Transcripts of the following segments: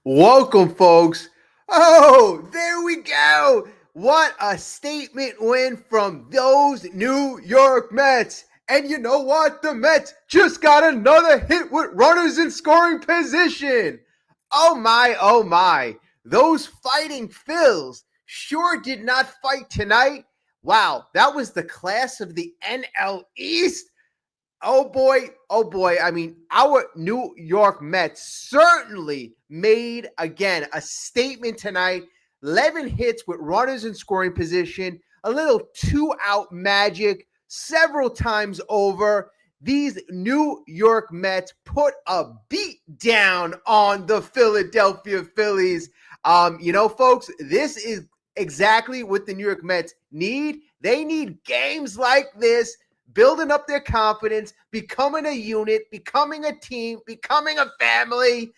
Welcome, folks. Oh, there we go. What a statement win from those New York Mets. And you know what? The Mets just got another hit with runners in scoring position. Oh my, oh my. Those fighting Phils sure did not fight tonight. Wow, that was the class of the NL East. Oh boy, oh boy. I mean, our New York Mets certainly made, again, a statement tonight. 11 hits with runners in scoring position, a little two-out magic several times over. These New York Mets put a beat down on the Philadelphia Phillies. Folks, this is exactly what the New York Mets need. They need games like this, building up their confidence, becoming a unit, becoming a team, becoming a family.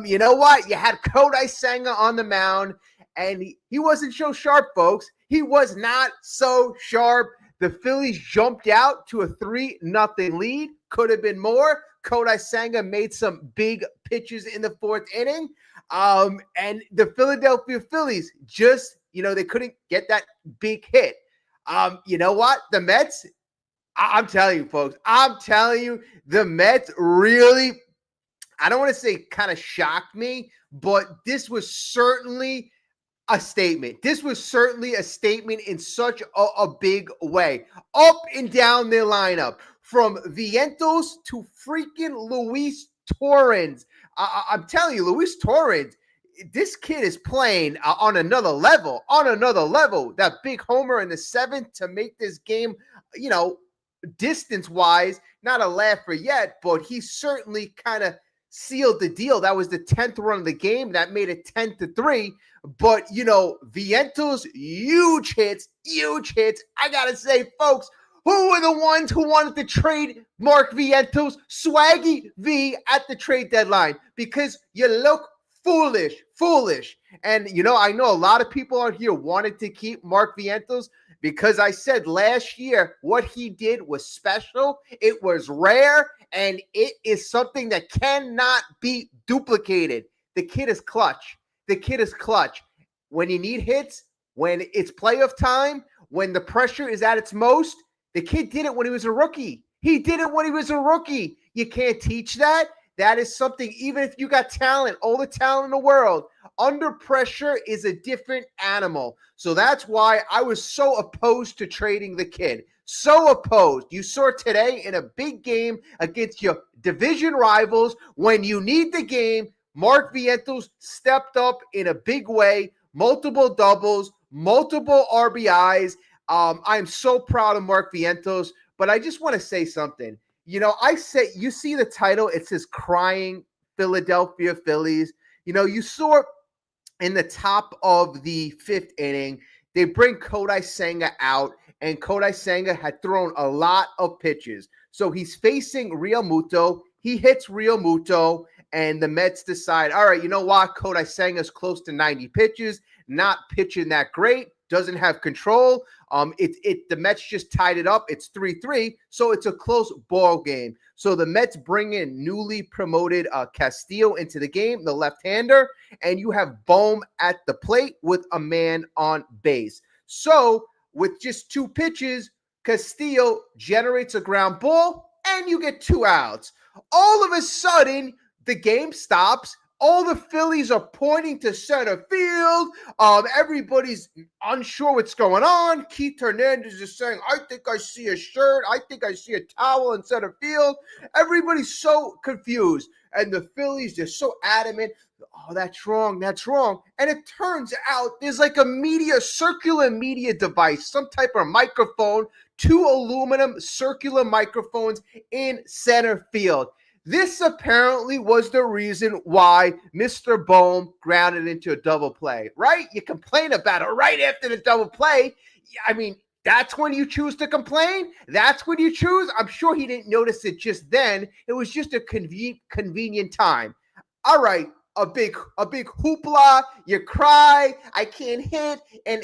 You know what? You had Kodai Senga on the mound, and he wasn't so sharp, folks. He was not so sharp. The Phillies jumped out to a 3-0 lead. Could have been more. Kodai Senga made some big pitches in the fourth inning. And the Philadelphia Phillies just, they couldn't get that big hit. You know what? The Mets, I'm telling you, folks, the Mets really, I don't want to say kind of shocked me, but this was certainly a statement. This was certainly a statement in such a big way. Up and down their lineup, from Vientos to freaking Luis Torrens. I'm telling you, Luis Torrens, this kid is playing on another level, That big homer in the seventh to make this game, distance-wise, not a laugher yet, but he certainly kind of sealed the deal. That was the 10th run of the game. That made it 10-3. But, Vientos, huge hits. I got to say, folks, who were the ones who wanted to trade Mark Vientos, Swaggy V, at the trade deadline? Because you look foolish. And, I know a lot of people out here wanted to keep Mark Vientos, because I said last year what he did was special, it was rare, and it is something that cannot be duplicated. The kid is clutch. When you need hits, when it's playoff time, when the pressure is at its most, the kid did it when he was a rookie. You can't teach that. That is something, even if you got talent, all the talent in the world, under pressure is a different animal. So that's why I was so opposed to trading the kid. So opposed. You saw today in a big game against your division rivals, when you need the game, Mark Vientos stepped up in a big way, multiple doubles, multiple RBIs. I'm so proud of Mark Vientos, but I just want to say something. I say, you see the title, it says Crying Philadelphia Phillies. You saw in the top of the fifth inning, they bring Kodai Senga out, and Kodai Senga had thrown a lot of pitches. So he's facing Real Muto. He hits Real Muto, and the Mets decide, all right, you know what? Kodai Senga's close to 90 pitches, not pitching that great, doesn't have control. The Mets just tied it up. It's 3-3, so it's a close ball game. So the Mets bring in newly promoted Castillo into the game, the left-hander, and you have Bohm at the plate with a man on base. So with just two pitches, Castillo generates a ground ball, and you get 2 outs. All of a sudden, the game stops. All the Phillies are pointing to center field. Everybody's unsure what's going on. Keith Hernandez is saying, I think I see a shirt. I think I see a towel in center field. Everybody's so confused. And the Phillies, they're so adamant. Oh, that's wrong. And it turns out there's like a circular media device, some type of microphone, 2 aluminum circular microphones in center field. This apparently was the reason why Mr. Bohm grounded into a double play, right? You complain about it right after the double play. I mean, that's when you choose to complain? That's when you choose? I'm sure he didn't notice it just then. It was just a convenient time. All right, a big hoopla. You cry. I can't hit. And,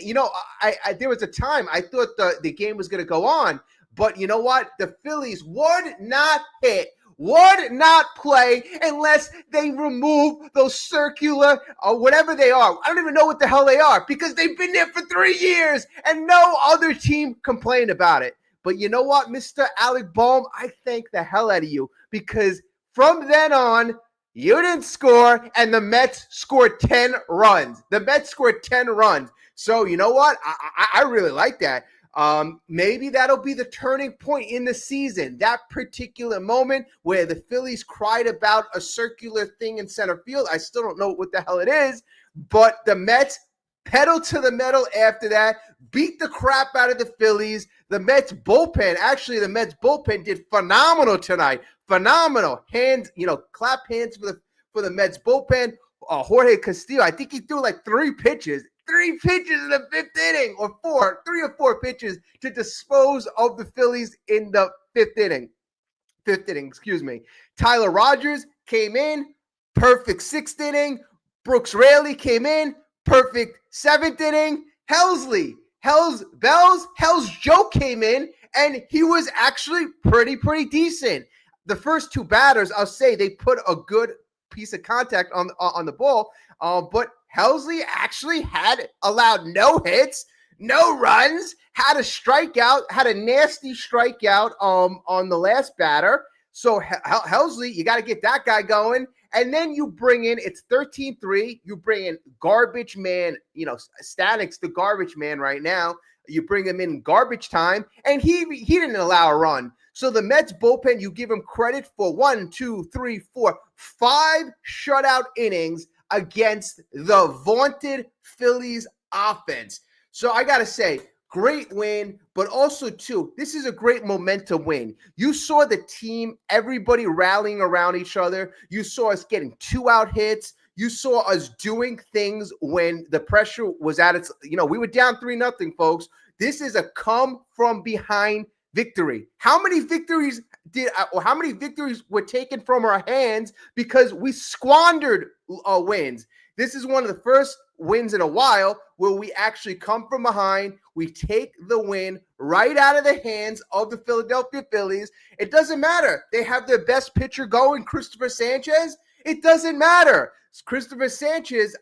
I there was a time I thought the game was going to go on. But you know what? The Phillies would not hit. would not play unless they remove those circular or whatever they are. I don't even know what the hell they are because they've been there for 3 years and no other team complained about it. But you know what, Mr. Alec Bohm, I thank the hell out of you because from then on, you didn't score, and the Mets scored 10 runs. The Mets scored 10 runs. So you know what? I really like that. Maybe that'll be the turning point in the season. That particular moment where the Phillies cried about a circular thing in center field. I still don't know what the hell it is, but the Mets pedal to the metal after that, beat the crap out of the Phillies. The Mets bullpen did phenomenal tonight. Phenomenal. Hands, clap hands for the Mets bullpen. Jorge Castillo, I think he threw like 3 pitches in the 5th inning or 3 or 4 pitches to dispose of the Phillies in the 5th inning. Tyler Rogers came in, perfect 6th inning. Brooks Raley came in, perfect 7th inning. Hell's Joe came in, and he was actually pretty decent. The first 2 batters, I'll say, they put a good piece of contact on the ball, but Helsley actually had allowed no hits, no runs, had a nasty strikeout on the last batter. So Helsley, you got to get that guy going. And then you bring in, it's 13-3. You bring in garbage man, Static's the garbage man right now. You bring him in garbage time, and he didn't allow a run. So the Mets bullpen, you give him credit for 5 shutout innings against the vaunted Phillies offense. So I got to say, great win, but also, too, this is a great momentum win. You saw the team, everybody rallying around each other. You saw us getting 2-out hits. You saw us doing things when the pressure was at its, we were down 3-0, folks. This is a come from behind victory. How many victories were taken from our hands because we squandered wins? This is one of the first wins in a while where we actually come from behind. We take the win right out of the hands of the Philadelphia Phillies. It doesn't matter. They have their best pitcher going, Christopher Sanchez. It doesn't matter. Christopher Sanchez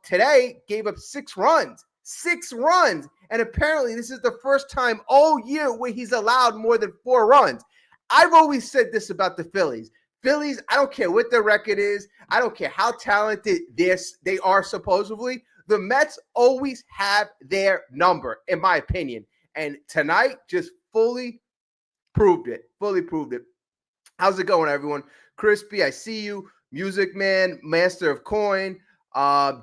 today gave up 6 runs. 6 runs. And apparently this is the first time all year where he's allowed more than 4 runs. I've always said this about the Phillies. Phillies, I don't care what their record is. I don't care how talented they are supposedly. The Mets always have their number, in my opinion. And tonight just fully proved it. How's it going, everyone? Crispy, I see you. Music Man, Master of Coin,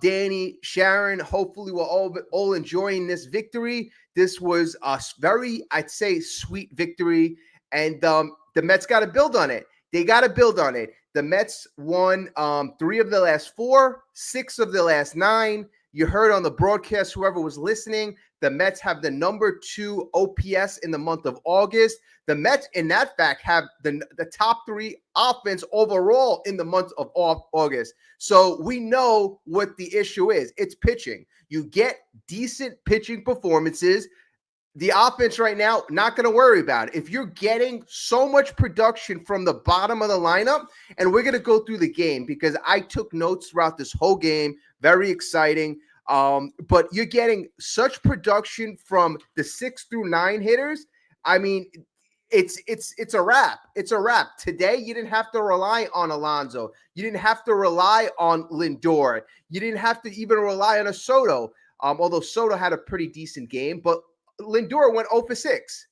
Danny, Sharon, hopefully we're all enjoying this victory. This was a very, I'd say, sweet victory, and the Mets got to build on it. They got to build on it. The Mets won 3 of the last 4, 6 of the last 9. You heard on the broadcast, whoever was listening, the Mets have the number 2 OPS in the month of August. The Mets, in that fact, have the top 3 offense overall in the month of August. So we know what the issue is. It's pitching. You get decent pitching performances. The offense right now, not going to worry about it. If you're getting so much production from the bottom of the lineup, and we're going to go through the game because I took notes throughout this whole game, very exciting. But you're getting such production from the 6 through 9 hitters. I mean, it's a wrap. It's a wrap. Today, you didn't have to rely on Alonso. You didn't have to rely on Lindor. You didn't have to even rely on a Soto, although Soto had a pretty decent game. But Lindor went 0 for 6.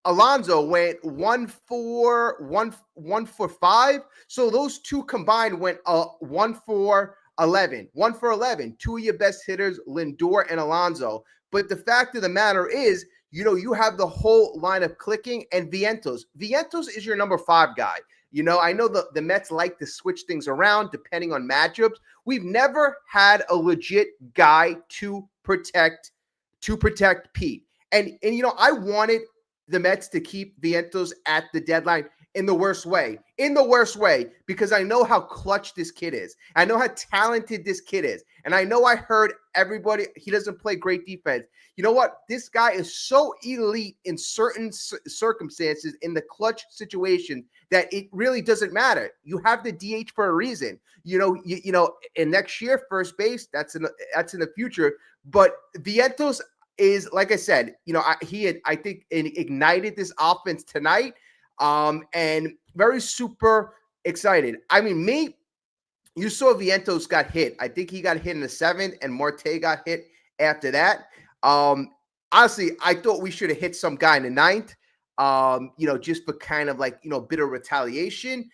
Alonso went 1 for 5. So those 2 combined went 1 for 11. 1 for 11. 2 of your best hitters, Lindor and Alonso. But the fact of the matter is, you have the whole lineup clicking, and Vientos. Vientos is your number 5 guy. I know the Mets like to switch things around depending on matchups. We've never had a legit guy to protect Pete. And I wanted the Mets to keep Vientos at the deadline. in the worst way. In the worst way, because I know how clutch this kid is. I know how talented this kid is. And I know I heard everybody, he doesn't play great defense. You know what? This guy is so elite in certain circumstances, in the clutch situation, that it really doesn't matter. You have the DH for a reason. You know, and next year, first base, that's in the future. But Vientos is, like I said, you know, I think ignited this offense tonight. And very super excited. I mean, you saw Vientos got hit. I think he got hit in the 7th, and Marte got hit after that. Honestly, I thought we should have hit some guy in the 9th, you know, just for kind of like, you know, a bit of retaliation.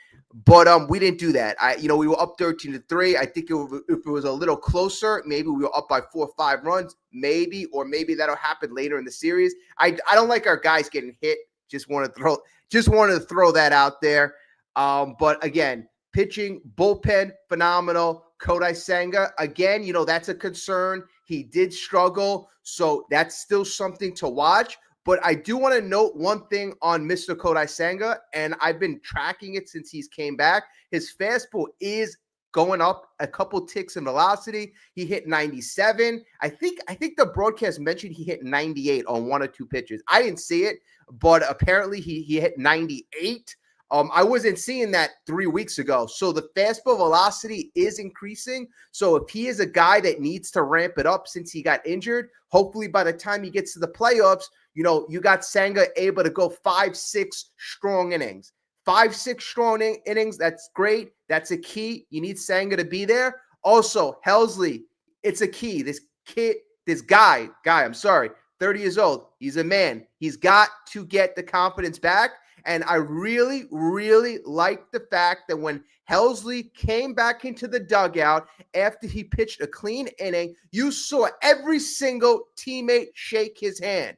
But we didn't do that. We were up 13-3. I think if it was a little closer, maybe we were up by 4 or 5 runs, maybe that'll happen later in the series. I don't like our guys getting hit. Just wanted to throw that out there. But again, pitching, bullpen, phenomenal. Kodai Senga, again, you know, that's a concern. He did struggle, so that's still something to watch. But I do want to note one thing on Mr. Kodai Senga, and I've been tracking it since he's came back. His fastball is going up a couple ticks in velocity. He hit 97. I think the broadcast mentioned he hit 98 on 1 or 2 pitches. I didn't see it, but apparently he hit 98. I wasn't seeing that 3 weeks ago. So the fastball velocity is increasing. So if he is a guy that needs to ramp it up since he got injured, hopefully by the time he gets to the playoffs, you know, you got Senga able to go 5-6 strong innings. 5-6 strong innings, that's great. That's a key. You need Senga to be there. Also, Helsley, it's a key. This guy, I'm sorry, 30 years old. He's a man. He's got to get the confidence back. And I really, really like the fact that when Helsley came back into the dugout after he pitched a clean inning, you saw every single teammate shake his hand.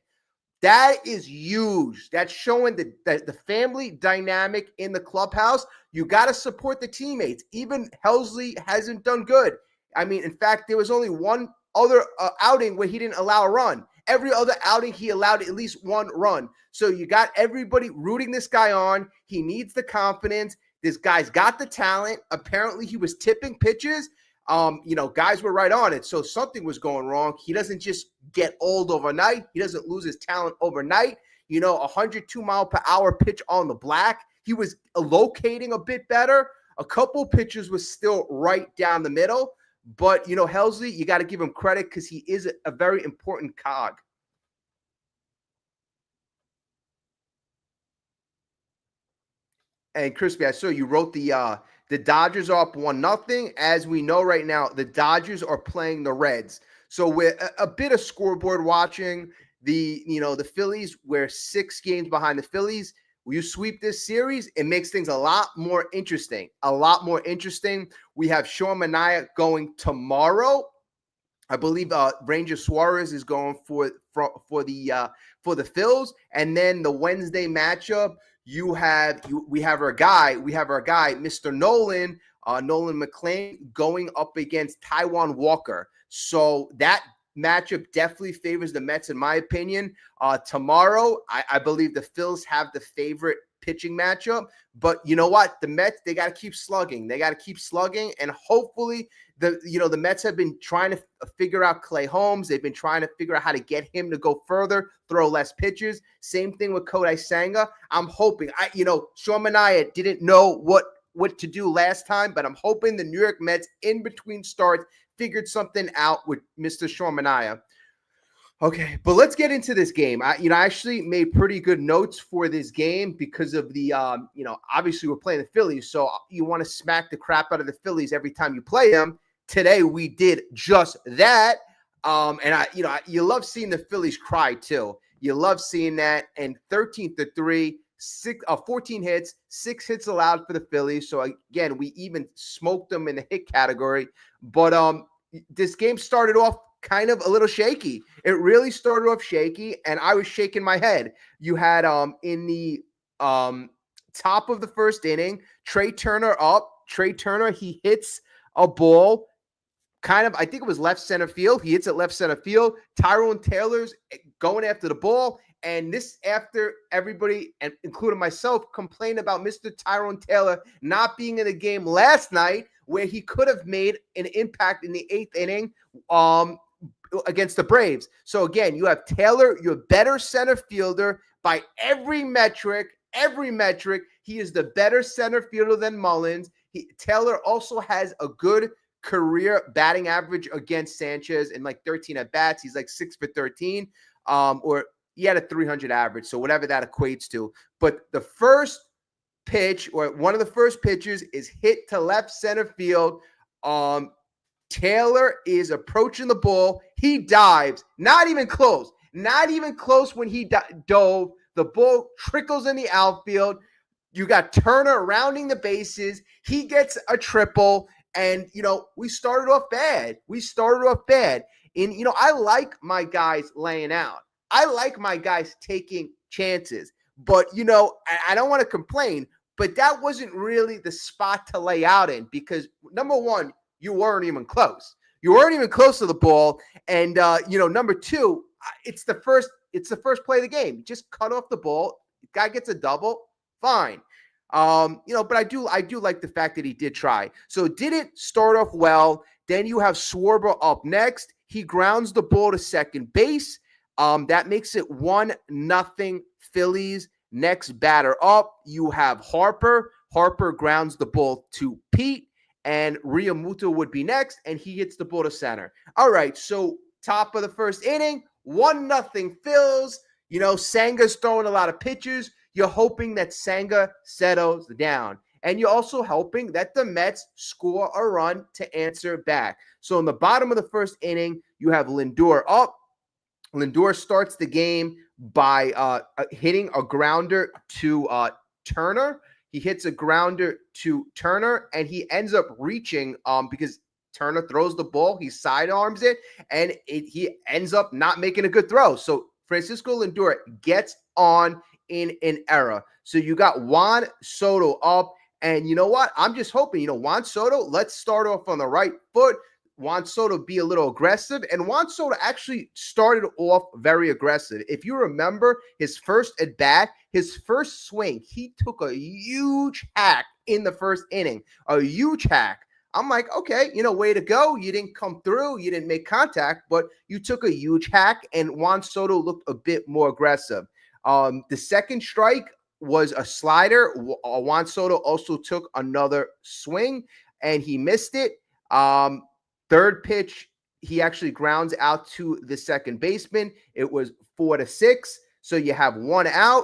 That is huge. That's showing the family dynamic in the clubhouse. You got to support the teammates. Even Helsley hasn't done good. I mean, in fact, there was only one other outing where he didn't allow a run. Every other outing, he allowed at least 1 run. So you got everybody rooting this guy on. He needs the confidence. This guy's got the talent. Apparently, he was tipping pitches. Guys were right on it. So something was going wrong. He doesn't just get old overnight. He doesn't lose his talent overnight. 102 mile per hour pitch on the black. He was locating a bit better. A couple pitches was still right down the middle. But, Helsley, you got to give him credit because he is a very important cog. And Crispy, I saw you wrote the Dodgers are up 1-0. As we know right now, the Dodgers are playing the Reds. So we're a bit of scoreboard watching. The Phillies, we're 6 games behind the Phillies. Will you sweep this series? It makes things a lot more interesting. We have Sean Manaea going tomorrow. I believe Ranger Suarez is going for the Phils, and then the Wednesday matchup. We have our guy, Mr. Nolan McLean, going up against Taijuan Walker. So that matchup definitely favors the Mets, in my opinion. Tomorrow, I believe the Phils have the favorite pitching matchup. But you know what? The Mets, they got to keep slugging. And hopefully the Mets have been trying to figure out Clay Holmes. They've been trying to figure out how to get him to go further, throw less pitches. Same thing with Kodai Senga. I'm hoping. Sean Manaea didn't know what to do last time, but I'm hoping the New York Mets, in between starts, figured something out with Mr. Sean Manaea. Okay, but let's get into this game. I actually made pretty good notes for this game because of the, obviously we're playing the Phillies, so you want to smack the crap out of the Phillies every time you play them. Today we did just that, and you love seeing the Phillies cry too. You love seeing that. And 13-3, 14 hits, 6 hits allowed for the Phillies. So again, we even smoked them in the hit category. But this game started off kind of a little shaky. It really started off shaky, and I was shaking my head. You had in the top of the first inning, Trey Turner up. Trey Turner, he hits a ball kind of, I think it was left center field. He hits it left center field. Tyrone Taylor's going after the ball, And this after everybody, and including myself, complained about Mr. Tyrone Taylor not being in the game last night, where he could have made an impact in the 8th inning against the Braves. So again, you have Taylor, your better center fielder by every metric. He is the better center fielder than Mullins. Taylor also has a good career batting average against Sanchez in like 13 at bats. He's like 6 for 13, or he had a 300 average. So whatever that equates to. But the first pitch, or one of the first pitches, is hit to left center field. Taylor is approaching the ball. He dives, not even close when he dove. The ball trickles in the outfield. You got Turner rounding the bases. He gets a triple. And, we started off bad. And, I like my guys laying out. I like my guys taking chances. But, I don't want to complain, but that wasn't really the spot to lay out in, because, number one, you weren't even close. You weren't even close to the ball. And, number two, it's the first play of the game. Just cut off the ball. Guy gets a double. Fine. But I do like the fact that he did try. So didn't start off well. Then you have Schwarber up next. He grounds the ball to second base. That makes it 1-0 Phillies. Next batter up, you have Harper. Harper grounds the ball to Pete, and Realmuto would be next, and he hits the ball to center. All right, so top of the first inning, 1-0 Phils. Sanga's throwing a lot of pitches. You're hoping that Senga settles down. And you're also hoping that the Mets score a run to answer back. So in the bottom of the first inning, you have Lindor up. Lindor starts the game by hitting a grounder to Turner. He hits a grounder to Turner, and he ends up reaching because Turner throws the ball. He sidearms it, and he ends up not making a good throw. So Francisco Lindor gets on in an error. So you got Juan Soto up, and you know what? I'm just hoping, Juan Soto, let's start off on the right foot. Juan Soto be a little aggressive, and Juan Soto actually started off very aggressive. If you remember his first at bat, his first swing, he took a huge hack in the first inning, a huge hack. I'm like, okay, way to go. You didn't come through. You didn't make contact, but you took a huge hack, and Juan Soto looked a bit more aggressive. The second strike was a slider. Juan Soto also took another swing, and he missed it. Third pitch, he actually grounds out to the second baseman. It was 4-6. So you have one out.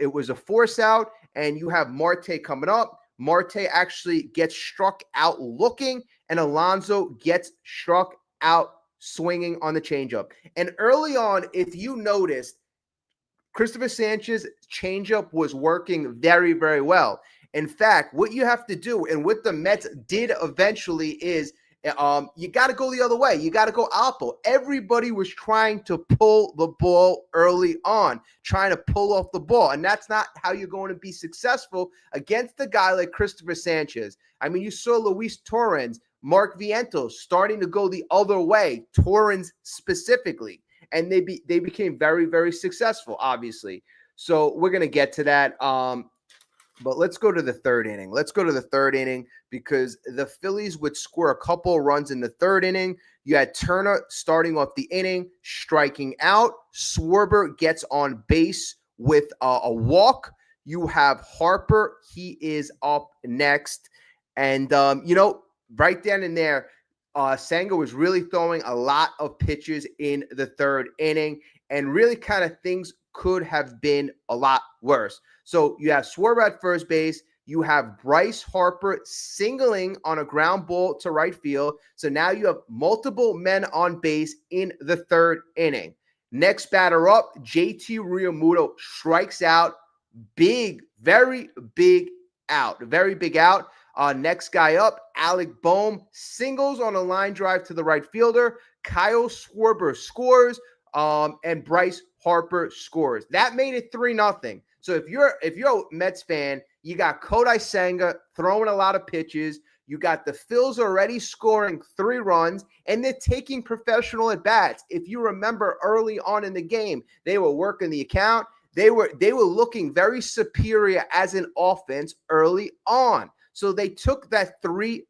It was a force out, and you have Marte coming up. Marte actually gets struck out looking, and Alonso gets struck out swinging on the changeup. And early on, if you noticed, Christopher Sanchez's changeup was working very, very well. In fact, what you have to do, and what the Mets did eventually, is you got to go the other way. You got to go Alpo. Everybody was trying to pull the ball early on, trying to pull off the ball. And that's not how you're going to be successful against a guy like Christopher Sanchez. I mean, you saw Luis Torrens, Mark Vientos starting to go the other way, Torrens specifically. And they became very, very successful, obviously. So we're going to get to that. But let's go to the third inning. Because the Phillies would score a couple runs in the third inning. You had Turner starting off the inning, striking out. Schwarber gets on base with a walk. You have Harper. He is up next. And, right then and there, Senga was really throwing a lot of pitches in the third inning, and really kind of things could have been a lot worse. So you have Schwarber at first base. You have Bryce Harper singling on a ground ball to right field. So now you have multiple men on base in the third inning. Next batter up, JT Realmuto strikes out. Very big out. Next guy up, Alec Boehm singles on a line drive to the right fielder. Kyle Schwarber scores, and Bryce Harper scores. That made it 3-0. So if you're a Mets fan, you got Kodai Senga throwing a lot of pitches. You got the Phils already scoring 3 runs, and they're taking professional at-bats. If you remember early on in the game, they were working the account. They were looking very superior as an offense early on. So they took that 3-0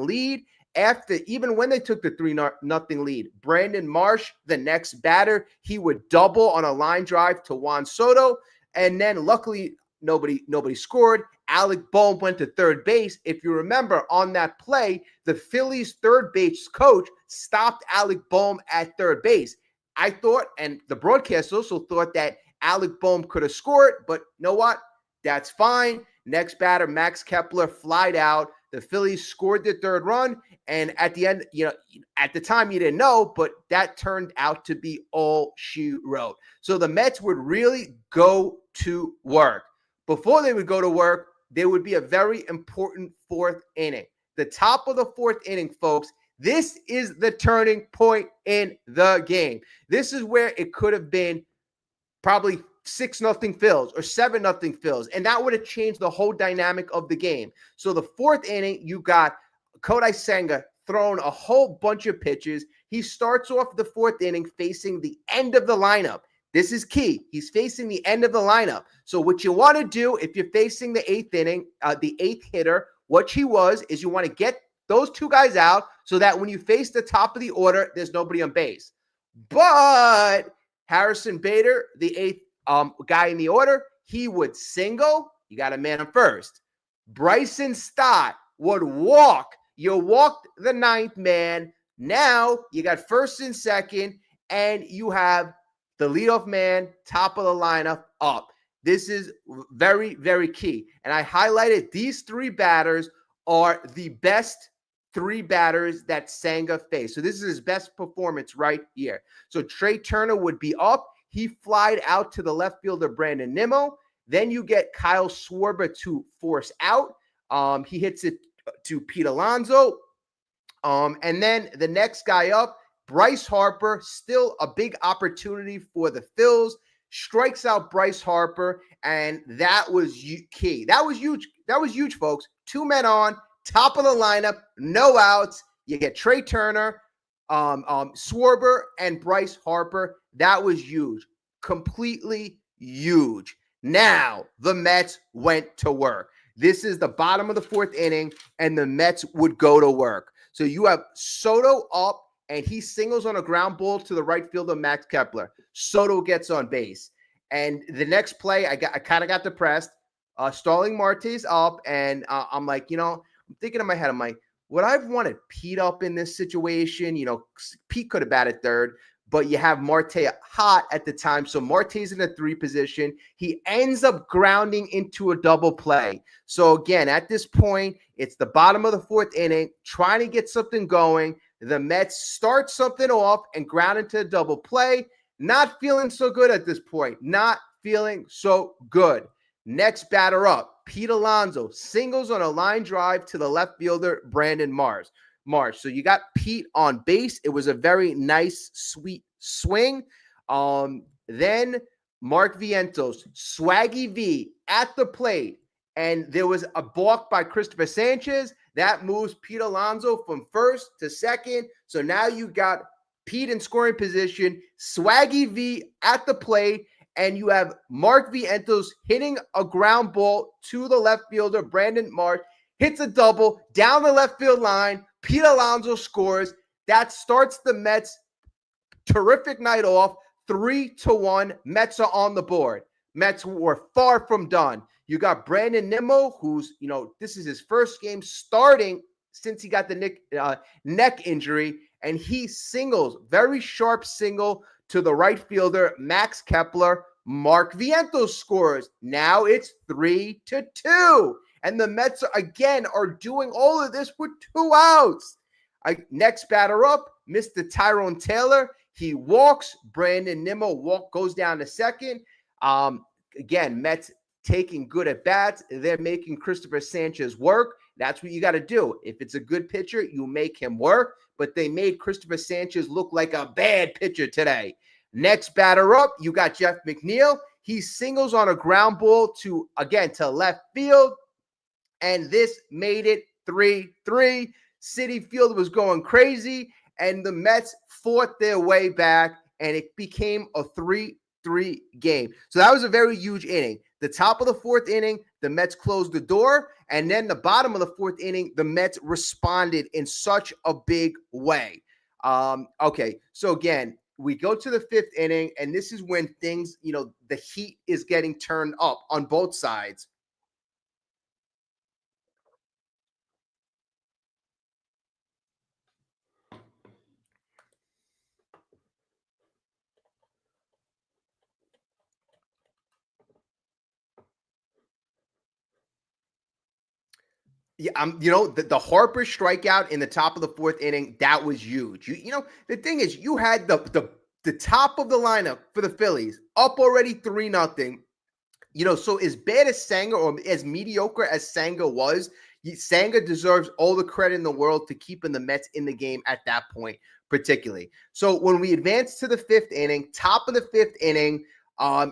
lead. After, even when they took the 3-0 lead, Brandon Marsh, the next batter, he would double on a line drive to Juan Soto. And then luckily, nobody scored. Alec Bohm went to third base. If you remember on that play, the Phillies third base coach stopped Alec Bohm at third base. I thought, and the broadcast also thought, that Alec Bohm could have scored, but you know what? That's fine. Next batter, Max Kepler, flied out. The Phillies scored the 3rd run, and at the end, at the time you didn't know, but that turned out to be all she wrote. So the Mets would really go to work. Before they would go to work, there would be a very important 4th inning. The top of the 4th inning, folks, this is the turning point in the game. This is where it could have been probably 6-0 Phils or 7-0 Phils, and that would have changed the whole dynamic of the game. So the 4th inning, you got Kodai Senga throwing a whole bunch of pitches. He starts off the 4th inning facing the end of the lineup. This is key. He's facing the end of the lineup. So what you want to do if you're facing the 8th inning, the 8th hitter, what he was is you want to get those 2 guys out so that when you face the top of the order, there's nobody on base. But Harrison Bader, the 8th guy in the order, he would single. You got a man on first. Bryson Stott would walk. You walked the 9th man. Now you got first and second, and you have the leadoff man, top of the lineup, up. This is very, very key. And I highlighted these 3 batters are the best 3 batters that Senga faced. So this is his best performance right here. So Trey Turner would be up. He flied out to the left fielder, Brandon Nimmo. Then you get Kyle Schwarber to force out. He hits it to Pete Alonso. And then the next guy up, Bryce Harper, still a big opportunity for the Phils, strikes out Bryce Harper, and that was key. That was huge. That was huge, folks. 2 men on, top of the lineup, no outs. You get Trey Turner, Schwarber, and Bryce Harper. That was huge. Completely huge. Now, the Mets went to work. This is the bottom of the 4th inning, and the Mets would go to work. So you have Soto up, and he singles on a ground ball to the right fielder, Max Kepler. Soto gets on base. And the next play, I kind of got depressed. Starling Marte's up, and I'm like, I'm thinking in my head, I'm like, would I have wanted Pete up in this situation? Pete could have batted 3rd, but you have Marte hot at the time. So Marte's in a 3 position. He ends up grounding into a double play. So again, at this point, it's the bottom of the 4th inning, trying to get something going. The Mets start something off and ground into a double play. Not feeling so good at this point. Not feeling so good. Next batter up, Pete Alonso singles on a line drive to the left fielder, Brandon Marsh. So you got Pete on base. It was a very nice, sweet swing. Then Mark Vientos, Swaggy V at the plate. And there was a balk by Christopher Sanchez. That moves Pete Alonso from first to second. So now you got Pete in scoring position, Swaggy V at the plate, and you have Mark Vientos hitting a ground ball to the left fielder, Brandon Marsh, hits a double down the left field line. Pete Alonso scores. That starts the Mets' terrific night off, 3-1. Mets are on the board. Mets were far from done. You got Brandon Nimmo, who's, this is his first game starting since he got the neck injury, and he singles, very sharp single to the right fielder, Max Kepler. Mark Vientos scores. Now it's 3-2. And the Mets, again, are doing all of this with 2 outs. Next batter up, Mr. Tyrone Taylor. He walks. Brandon Nimmo goes down to second. Again, Mets taking good at bats. They're making Christopher Sanchez work. That's what you got to do. If it's a good pitcher, you make him work. But they made Christopher Sanchez look like a bad pitcher today. Next batter up, you got Jeff McNeil. He singles on a ground ball to left field. And this made it 3-3. Citi Field was going crazy, and the Mets fought their way back, and it became a 3-3 game. So that was a very huge inning. The top of the fourth inning, the Mets closed the door, and then the bottom of the fourth inning, the Mets responded in such a big way. Okay, so again, we go to the fifth inning, and this is when things, the heat is getting turned up on both sides. Yeah, the Harper strikeout in the top of the fourth inning, that was huge. The thing is, you had the top of the lineup for the Phillies up already 3-0. So as bad as Senga, or as mediocre as Senga was, Senga deserves all the credit in the world to keeping the Mets in the game at that point, particularly. So when we advance to the fifth inning, top of the fifth inning,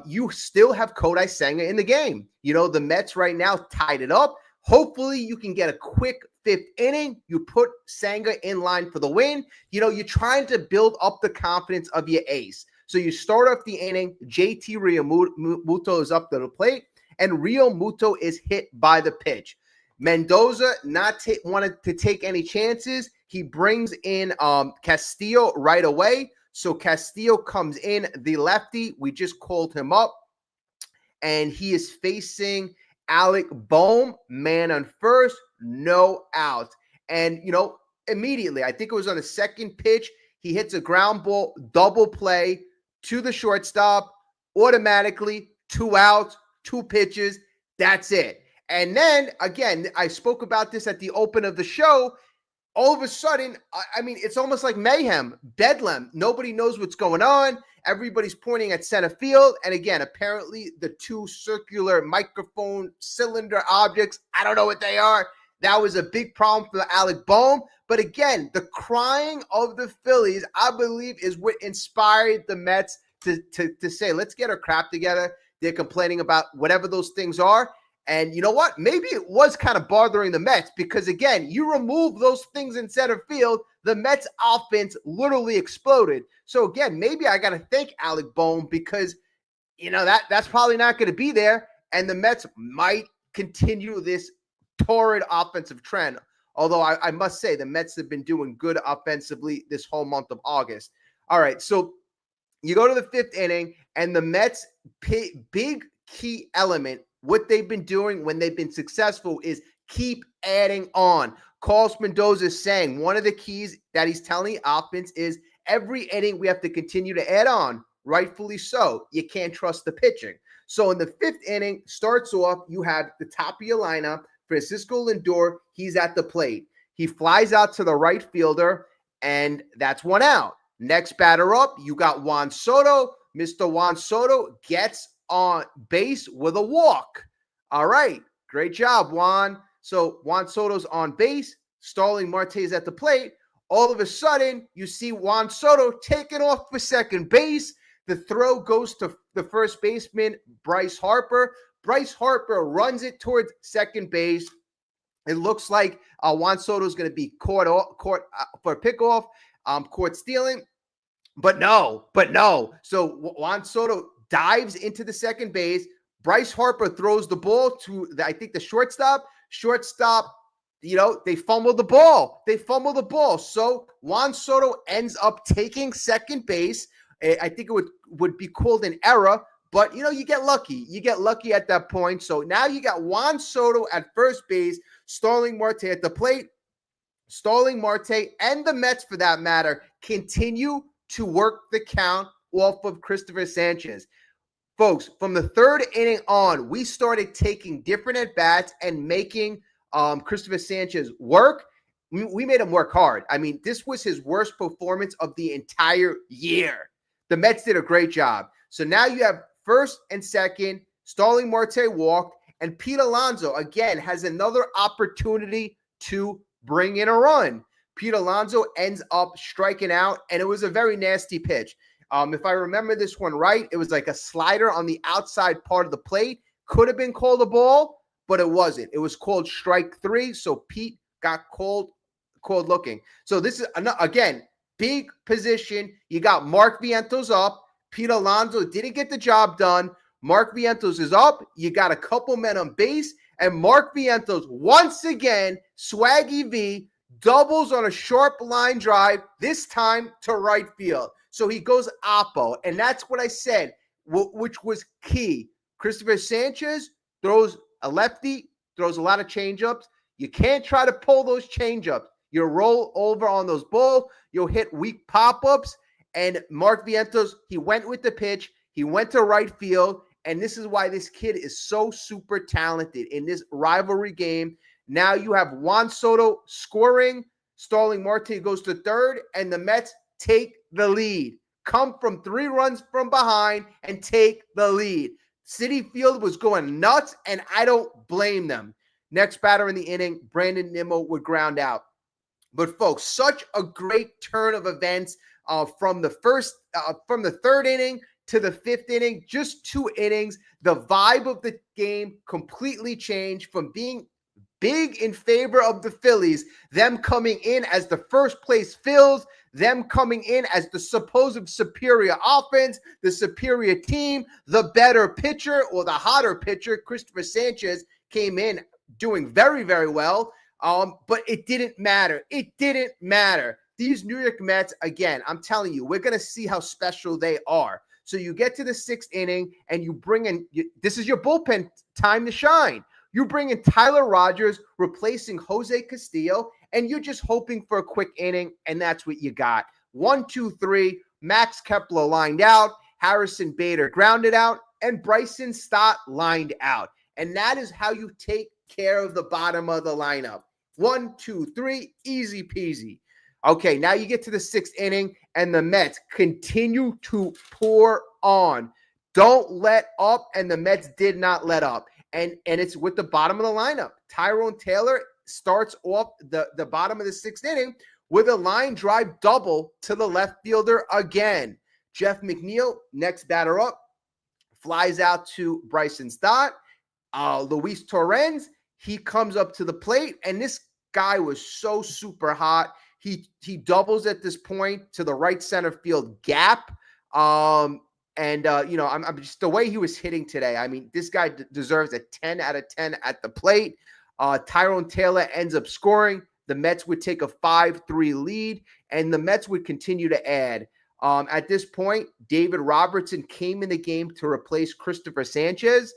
you still have Kodai Senga in the game. The Mets right now tied it up. Hopefully you can get a quick fifth inning. You put Senga in line for the win. You're trying to build up the confidence of your ace. So you start off the inning. JT Realmuto is up to the plate, and Realmuto is hit by the pitch. Mendoza not wanted to take any chances. He brings in Castillo right away. So Castillo comes in, the lefty. We just called him up, and he is facing Alec Bohm, man on first, no out. And, immediately, I think it was on the second pitch, he hits a ground ball, double play to the shortstop, automatically, 2 outs, 2 pitches, that's it. And then, again, I spoke about this at the open of the show. All of a sudden, it's almost like mayhem, bedlam. Nobody knows what's going on. Everybody's pointing at center field. And again, apparently the 2 circular microphone cylinder objects, I don't know what they are. That was a big problem for Alec Bohm. But again, the crying of the Phillies, I believe, is what inspired the Mets to say, let's get our crap together. They're complaining about whatever those things are. And you know what? Maybe it was kind of bothering the Mets because, again, you remove those things in center field, the Mets offense literally exploded. So, again, maybe I got to thank Alec Bohm because, that's probably not going to be there. And the Mets might continue this torrid offensive trend. Although I must say the Mets have been doing good offensively this whole month of August. All right, so you go to the fifth inning, and the Mets' big key element, what they've been doing when they've been successful, is keep adding on. Carlos Mendoza is saying one of the keys that he's telling the offense is every inning we have to continue to add on. Rightfully so. You can't trust the pitching. So in the fifth inning, starts off, you have the top of your lineup, Francisco Lindor. He's at the plate. He flies out to the right fielder, and that's 1 out. Next batter up, you got Juan Soto. Mr. Juan Soto gets on base with a walk. All right. Great job, Juan. So Juan Soto's on base. Starling Marte's at the plate. All of a sudden, you see Juan Soto taking off for second base. The throw goes to the first baseman, Bryce Harper. Bryce Harper runs it towards second base. It looks like Juan Soto is going to be caught for a pickoff, caught stealing. But no. So Juan Soto dives into the second base. Bryce Harper throws the ball to, I think, the shortstop. Shortstop, they fumble the ball. So Juan Soto ends up taking second base. I think it would be called an error, but, you get lucky. You get lucky at that point. So now you got Juan Soto at first base, Starling Marte at the plate. Starling Marte and the Mets, for that matter, continue to work the count off of Christopher Sanchez. Folks, from the third inning on, we started taking different at-bats and making Christopher Sanchez work. We made him work hard. This was his worst performance of the entire year. The Mets did a great job. So now you have first and second, Starling Marte walked, and Pete Alonso, again, has another opportunity to bring in a run. Pete Alonso ends up striking out, and it was a very nasty pitch. If I remember this one right, it was like a slider on the outside part of the plate. Could have been called a ball, but it wasn't. It was called strike 3, so Pete got cold looking. So this is, again, big position. You got Mark Vientos up. Pete Alonso didn't get the job done. Mark Vientos is up. You got a couple men on base. And Mark Vientos, once again, Swaggy V, doubles on a sharp line drive, this time to right field. So he goes oppo. And that's what I said, which was key. Christopher Sanchez throws a lefty, throws a lot of changeups. You can't try to pull those changeups. You roll over on those balls. You'll hit weak pop-ups. And Mark Vientos, he went with the pitch. He went to right field. And this is why this kid is so super talented in this rivalry game. Now you have Juan Soto scoring. Starling Marte goes to third. And the Mets take the lead. Come from 3 runs from behind and take the lead. Citi Field was going nuts, and I don't blame them. Next batter in the inning, Brandon Nimmo would ground out. But folks, such a great turn of events from the third inning to the 5th inning, just 2 innings. The vibe of the game completely changed from being big in favor of the Phillies, them coming in as the first place Phils, them coming in as the supposed superior offense, the superior team, the better pitcher or the hotter pitcher. Christopher Sanchez came in doing very, very well. But it didn't matter. It didn't matter. These New York Mets, again, I'm telling you, we're going to see how special they are. So you get to the 6th inning and you bring in, this is your bullpen time to shine. You bring in Tyler Rogers, replacing Jose Castillo, and you're just hoping for a quick inning, and that's what you got. 1, 2, 3, Max Kepler lined out, Harrison Bader grounded out, and Bryson Stott lined out. And that is how you take care of the bottom of the lineup. 1, 2, 3, easy peasy. Okay, now you get to the 6th inning, and the Mets continue to pour on. Don't let up, and the Mets did not let up. And it's with the bottom of the lineup. Tyrone Taylor starts off the bottom of the 6th inning with a line drive double to the left fielder again. Jeff McNeil, next batter up, flies out to Bryson Stott. Luis Torrens, he comes up to the plate, and this guy was so super hot. He doubles at this point to the right center field gap. I'm just the way he was hitting today. I mean, this guy deserves a 10 out of 10 at the plate. Tyrone Taylor ends up scoring. The Mets would take a 5-3 lead, and the Mets would continue to add. At this point, David Robertson came in the game to replace Christopher Sanchez.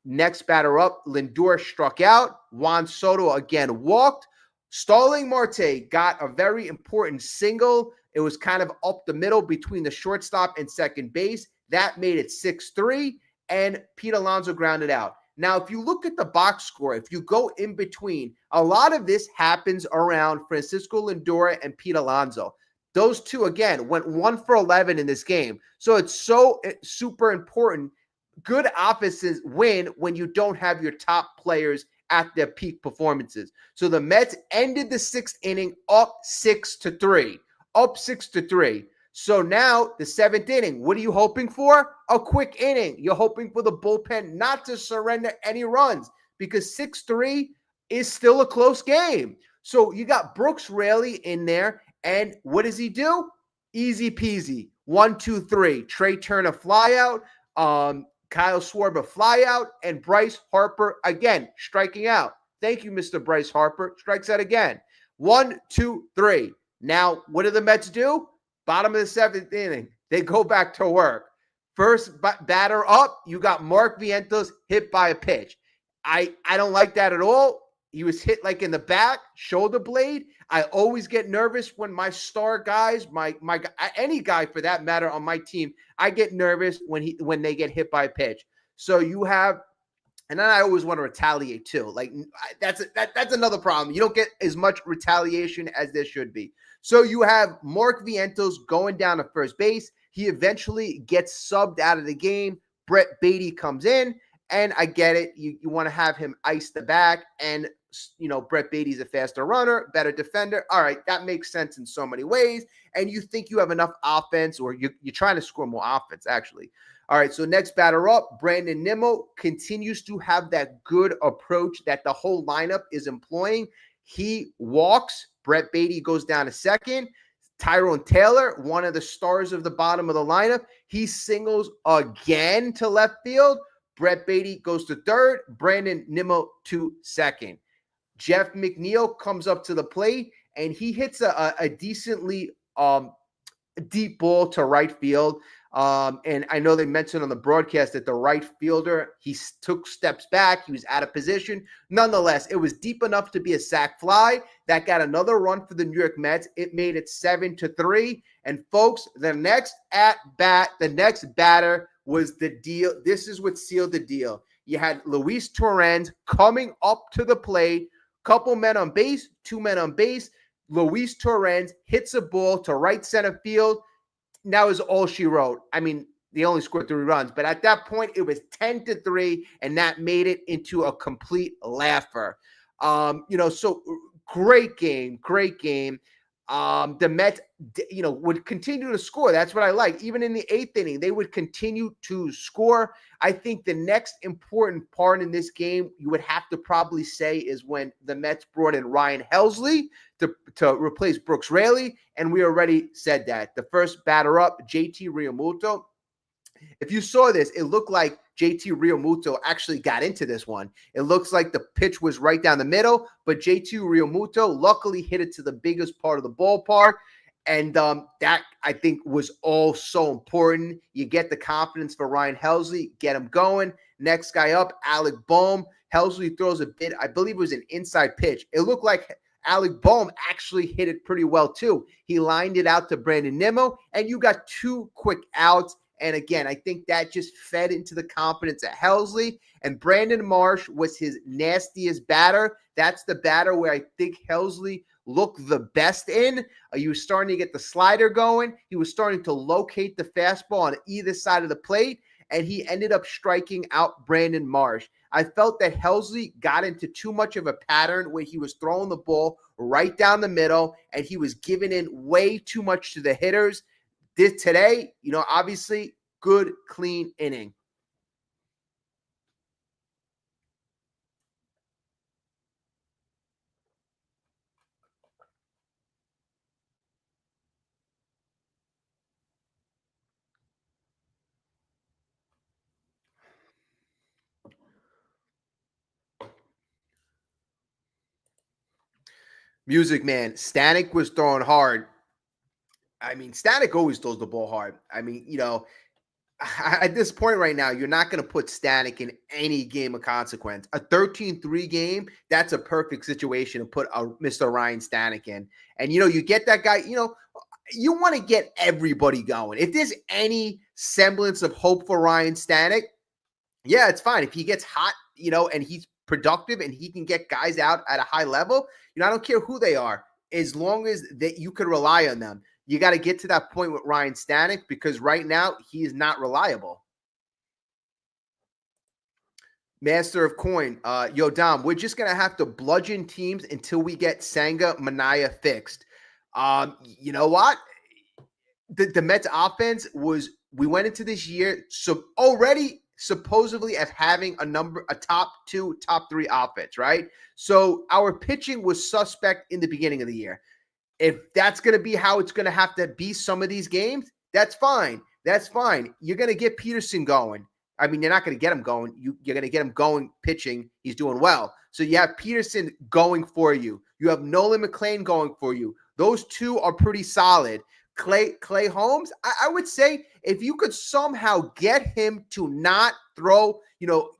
Next batter up, Lindor struck out. Juan Soto again walked. Starling Marte got a very important single. It was kind of up the middle between the shortstop and second base. That made it 6-3, and Pete Alonso grounded out. Now, if you look at the box score, if you go in between, a lot of this happens around Francisco Lindor and Pete Alonso. Those two, again, went 1 for 11 in this game. So it's super important. Good offenses win when you don't have your top players at their peak performances. So the Mets ended the 6th inning up 6-3. Up 6-3. So now the 7th inning, what are you hoping for? A quick inning. You're hoping for the bullpen not to surrender any runs because 6-3 is still a close game. So you got Brooks Raley in there, and what does he do? Easy peasy. 1, 2, 3. Trey Turner fly out. Kyle Schwarber fly out, and Bryce Harper again striking out. Thank you, Mr. Bryce Harper. Strikes out again. 1, 2, 3. Now, what do the Mets do? Bottom of the 7th inning, they go back to work. First batter up, you got Mark Vientos hit by a pitch. I don't like that at all. He was hit like in the back, shoulder blade. I always get nervous when my star guys, any guy for that matter on my team, I get nervous when they get hit by a pitch. So you have, and then I always want to retaliate too. Like that's another problem. You don't get as much retaliation as there should be. So you have Mark Vientos going down to first base. He eventually gets subbed out of the game. Brett Beatty comes in, and I get it. You want to have him ice the back, and Brett Beatty's a faster runner, better defender. All right, that makes sense in so many ways. And you think you have enough offense, or you're trying to score more offense, actually. All right, so next batter up, Brandon Nimmo continues to have that good approach that the whole lineup is employing. He walks. Brett Beatty goes down to second. Tyrone Taylor, one of the stars of the bottom of the lineup, he singles again to left field. Brett Beatty goes to third. Brandon Nimmo to second. Jeff McNeil comes up to the plate, and he hits a decently deep ball to right field. And I know they mentioned on the broadcast that the right fielder, he took steps back. He was out of position. Nonetheless, it was deep enough to be a sac fly. That got another run for the New York Mets. It made it 7-3. And folks, the next at bat, the next batter was the deal. This is what sealed the deal. You had Luis Torrens coming up to the plate, couple men on base, 2 men on base. Luis Torrens hits a ball to right center field. Now is all she wrote. I mean, they only scored 3 runs, but at that point it was 10-3, and that made it into a complete laugher. So great game. The Mets, would continue to score. That's what I like. Even in the 8th inning, they would continue to score. I think the next important part in this game, you would have to probably say, is when the Mets brought in Ryan Helsley to replace Brooks Raley, and we already said that. The first batter up, JT Realmuto. If you saw this, it looked like JT Realmuto actually got into this one. It looks like the pitch was right down the middle, but JT Realmuto luckily hit it to the biggest part of the ballpark. And that, I think, was all so important. You get the confidence for Ryan Helsley, get him going. Next guy up, Alec Bohm. Helsley throws a bit, I believe it was an inside pitch. It looked like Alec Bohm actually hit it pretty well, too. He lined it out to Brandon Nimmo, and you got 2 quick outs. And again, I think that just fed into the confidence of Helsley. And Brandon Marsh was his nastiest batter. That's the batter where I think Helsley looked the best in. He was starting to get the slider going. He was starting to locate the fastball on either side of the plate. And he ended up striking out Brandon Marsh. I felt that Helsley got into too much of a pattern where he was throwing the ball right down the middle, and he was giving in way too much to the hitters. Today, obviously, good, clean inning. Music Man, Stanek was throwing hard. I mean, Stanek always throws the ball hard. I mean, at this point right now, you're not going to put Stanek in any game of consequence. A 13-3 game, that's a perfect situation to put Mr. Ryan Stanek in. And, you get that guy, you want to get everybody going. If there's any semblance of hope for Ryan Stanek, yeah, it's fine. If he gets hot, and he's productive and he can get guys out at a high level, I don't care who they are, as long as that you can rely on them. You got to get to that point with Ryan Stanek, because right now he is not reliable. Master of Coin, Dom, we're just going to have to bludgeon teams until we get Senga Manaea fixed. You know what? The Mets offense we went into this year already supposedly as having a top 2, top 3 offense, right? So our pitching was suspect in the beginning of the year. If that's going to be how it's going to have to be some of these games, that's fine. That's fine. You're going to get Peterson going. I mean, you're not going to get him going. You're going to get him going pitching. He's doing well. So you have Peterson going for you. You have Nolan McLean going for you. Those 2 are pretty solid. Clay Holmes, I would say if you could somehow get him to not throw,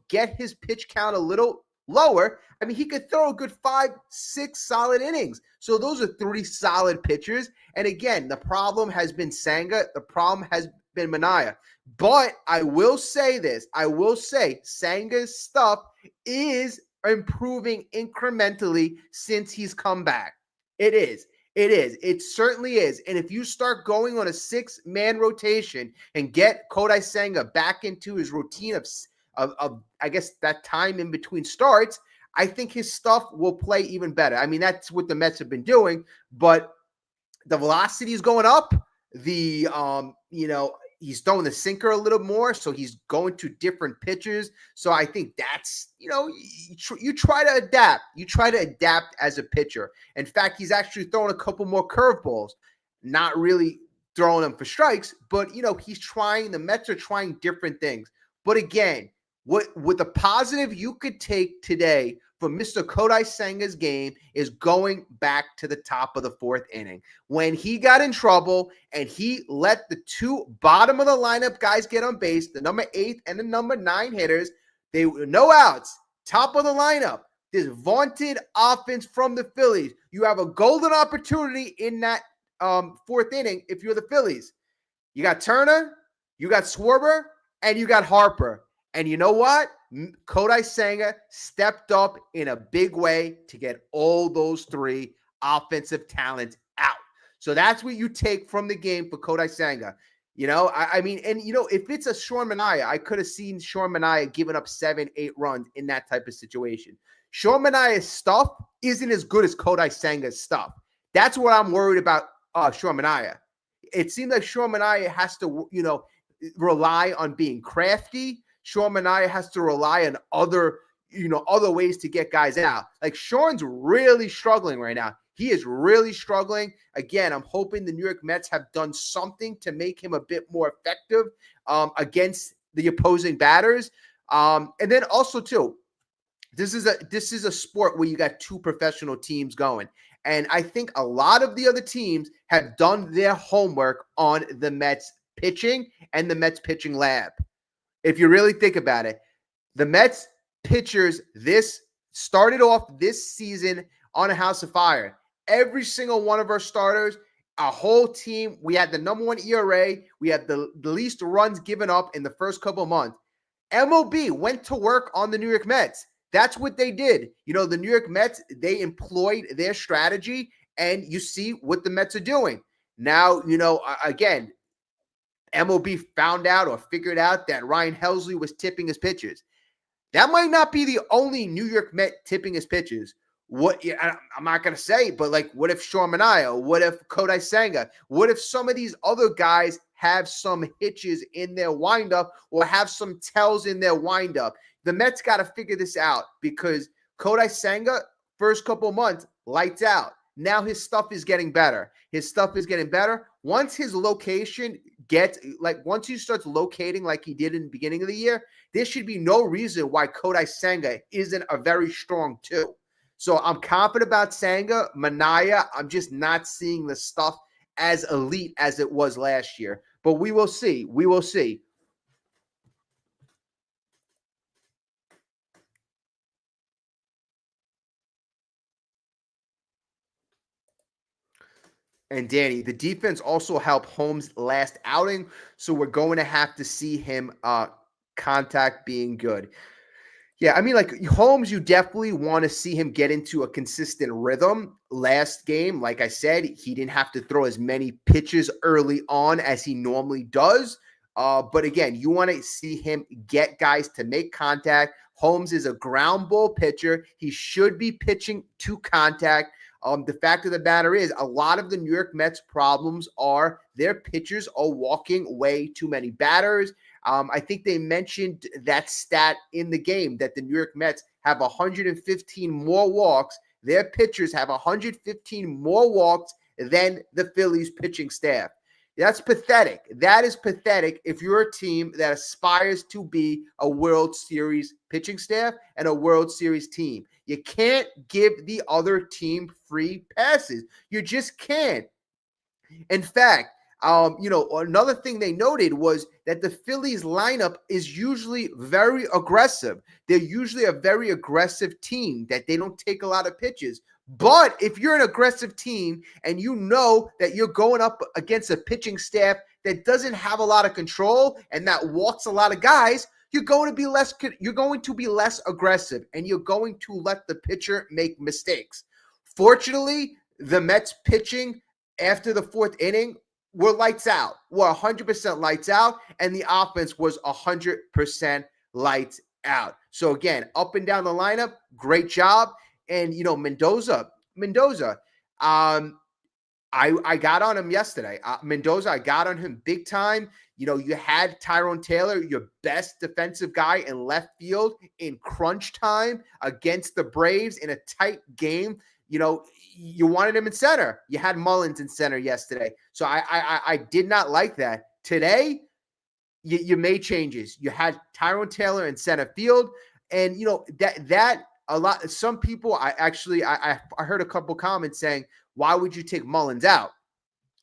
get his pitch count a little lower, I mean, he could throw a good 5-6 solid innings. So those are 3 solid pitchers. And again, the problem has been Senga. The problem has been Manaea. But I will say this. I will say Senga's stuff is improving incrementally since he's come back. It is. It certainly is. And if you start going on a 6-man rotation and get Kodai Senga back into his routine of I guess that time in between starts, I think his stuff will play even better. I mean, that's what the Mets have been doing, but the velocity is going up. The he's throwing the sinker a little more, so he's going to different pitchers. So I think that's, you try to adapt. You try to adapt as a pitcher. In fact, he's actually throwing a couple more curveballs, not really throwing them for strikes, but, he's trying. The Mets are trying different things. But again, what the positive you could take today from Mr. Kodai Senga's game is going back to the top of the fourth inning when he got in trouble and he let the two bottom of the lineup guys get on base, the number 8 and the number 9 hitters. They were no outs, top of the lineup. This vaunted offense from the Phillies. You have a golden opportunity in that fourth inning if you're the Phillies. You got Turner, you got Schwarber, and you got Harper. And you know what? Kodai Senga stepped up in a big way to get all those 3 offensive talents out. So that's what you take from the game for Kodai Senga. If it's a Sean Manaea, I could have seen Sean Manaea giving up 7-8 runs in that type of situation. Sean Manaea's stuff isn't as good as Kodai Senga's stuff. That's what I'm worried about Sean Manaea. It seems like Sean Manaea has to, rely on being crafty. Sean Manaea has to rely on other ways to get guys out. Like Sean's really struggling right now. He is really struggling. Again, I'm hoping the New York Mets have done something to make him a bit more effective against the opposing batters. And then also too, this is a sport where you got 2 professional teams going. And I think a lot of the other teams have done their homework on the Mets pitching and the Mets pitching lab. If you really think about it, the Mets pitchers started off this season on a house of fire. Every single one of our starters, our whole team, we had the number 1 ERA. We had the least runs given up in the first couple of months. MLB went to work on the New York Mets. That's what they did. The New York Mets, they employed their strategy, and you see what the Mets are doing. Now, again, MLB found out or figured out that Ryan Helsley was tipping his pitches. That might not be the only New York Met tipping his pitches. I'm not going to say, but what if Sean Manaea? What if Kodai Senga? What if some of these other guys have some hitches in their windup or have some tells in their windup? The Mets got to figure this out because Kodai Senga, first couple months, lights out. Now his stuff is getting better. Once his location once he starts locating like he did in the beginning of the year, there should be no reason why Kodai Senga isn't a very strong 2. So I'm confident about Senga. Manaea, I'm just not seeing the stuff as elite as it was last year. But we will see. And Danny, the defense also helped Holmes' last outing, so we're going to have to see him contact being good. Yeah, Holmes, you definitely want to see him get into a consistent rhythm. Last game, like I said, he didn't have to throw as many pitches early on as he normally does. But again, you want to see him get guys to make contact. Holmes is a ground ball pitcher. He should be pitching to contact. The fact of the matter is a lot of the New York Mets problems are their pitchers are walking way too many batters. I think they mentioned that stat in the game that the New York Mets have 115 more walks. Their pitchers have 115 more walks than the Phillies pitching staff. That's pathetic. That is pathetic if you're a team that aspires to be a World Series pitching staff and a World Series team. You can't give the other team free passes. You just can't. In fact, another thing they noted was that the Phillies lineup is usually very aggressive. They're usually a very aggressive team that they don't take a lot of pitches. But if you're an aggressive team and you know that you're going up against a pitching staff that doesn't have a lot of control and that walks a lot of guys, you're going to be less aggressive and you're going to let the pitcher make mistakes. Fortunately, the Mets pitching after the 4th inning were lights out. Were 100% lights out, and the offense was 100% lights out. So again, up and down the lineup, great job. And Mendoza, I got on him yesterday. Mendoza, I got on him big time. You know, you had Tyrone Taylor, your best defensive guy in left field in crunch time against the Braves in a tight game. You know, you wanted him in center. You had Mullins in center yesterday. So I did not like that. Today, you made changes. You had Tyrone Taylor in center field. And, you know, that a lot, some people, I heard a couple comments saying, why would you take Mullins out?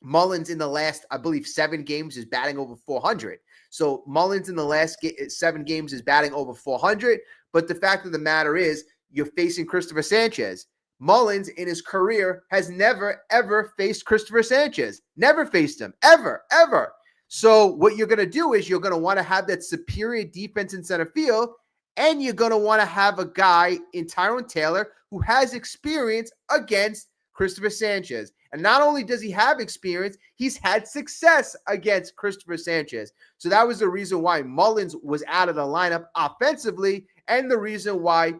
Mullins in the last, I believe, 7 games is batting over 400. So Mullins in the last 7 games is batting over 400. But the fact of the matter is, you're facing Christopher Sanchez. Mullins in his career has never, ever faced Christopher Sanchez. Never faced him. Ever, ever. So what you're going to do is you're going to want to have that superior defense in center field, and you're going to want to have a guy in Tyrone Taylor who has experience against Christopher Sanchez. And not only does he have experience, he's had success against Christopher Sanchez. So that was the reason why Mullins was out of the lineup offensively, and the reason why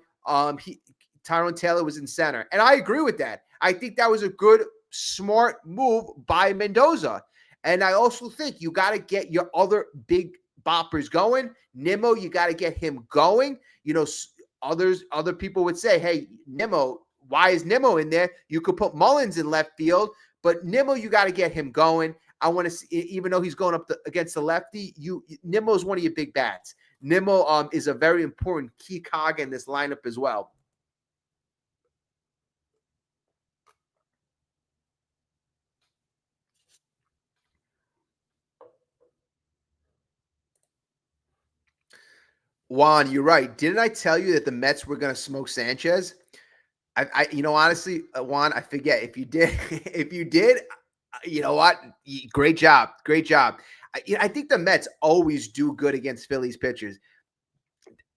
Tyrone Taylor was in center. And I agree with that. I think that was a good, smart move by Mendoza. And I also think you got to get your other big boppers going. Nimmo, you got to get him going. You know, other people would say, hey, Nimmo, why is Nimmo in there? You could put Mullins in left field, but Nimmo, you got to get him going. I want to see, even though he's going up against the lefty, Nimmo is one of your big bats. Nimmo is a very important key cog in this lineup as well. Juan, you're right. Didn't I tell you that the Mets were going to smoke Sanchez? You know, honestly, Juan, I forget if you did. If you did, you know what? Great job, great job. I think the Mets always do good against Phillies pitchers.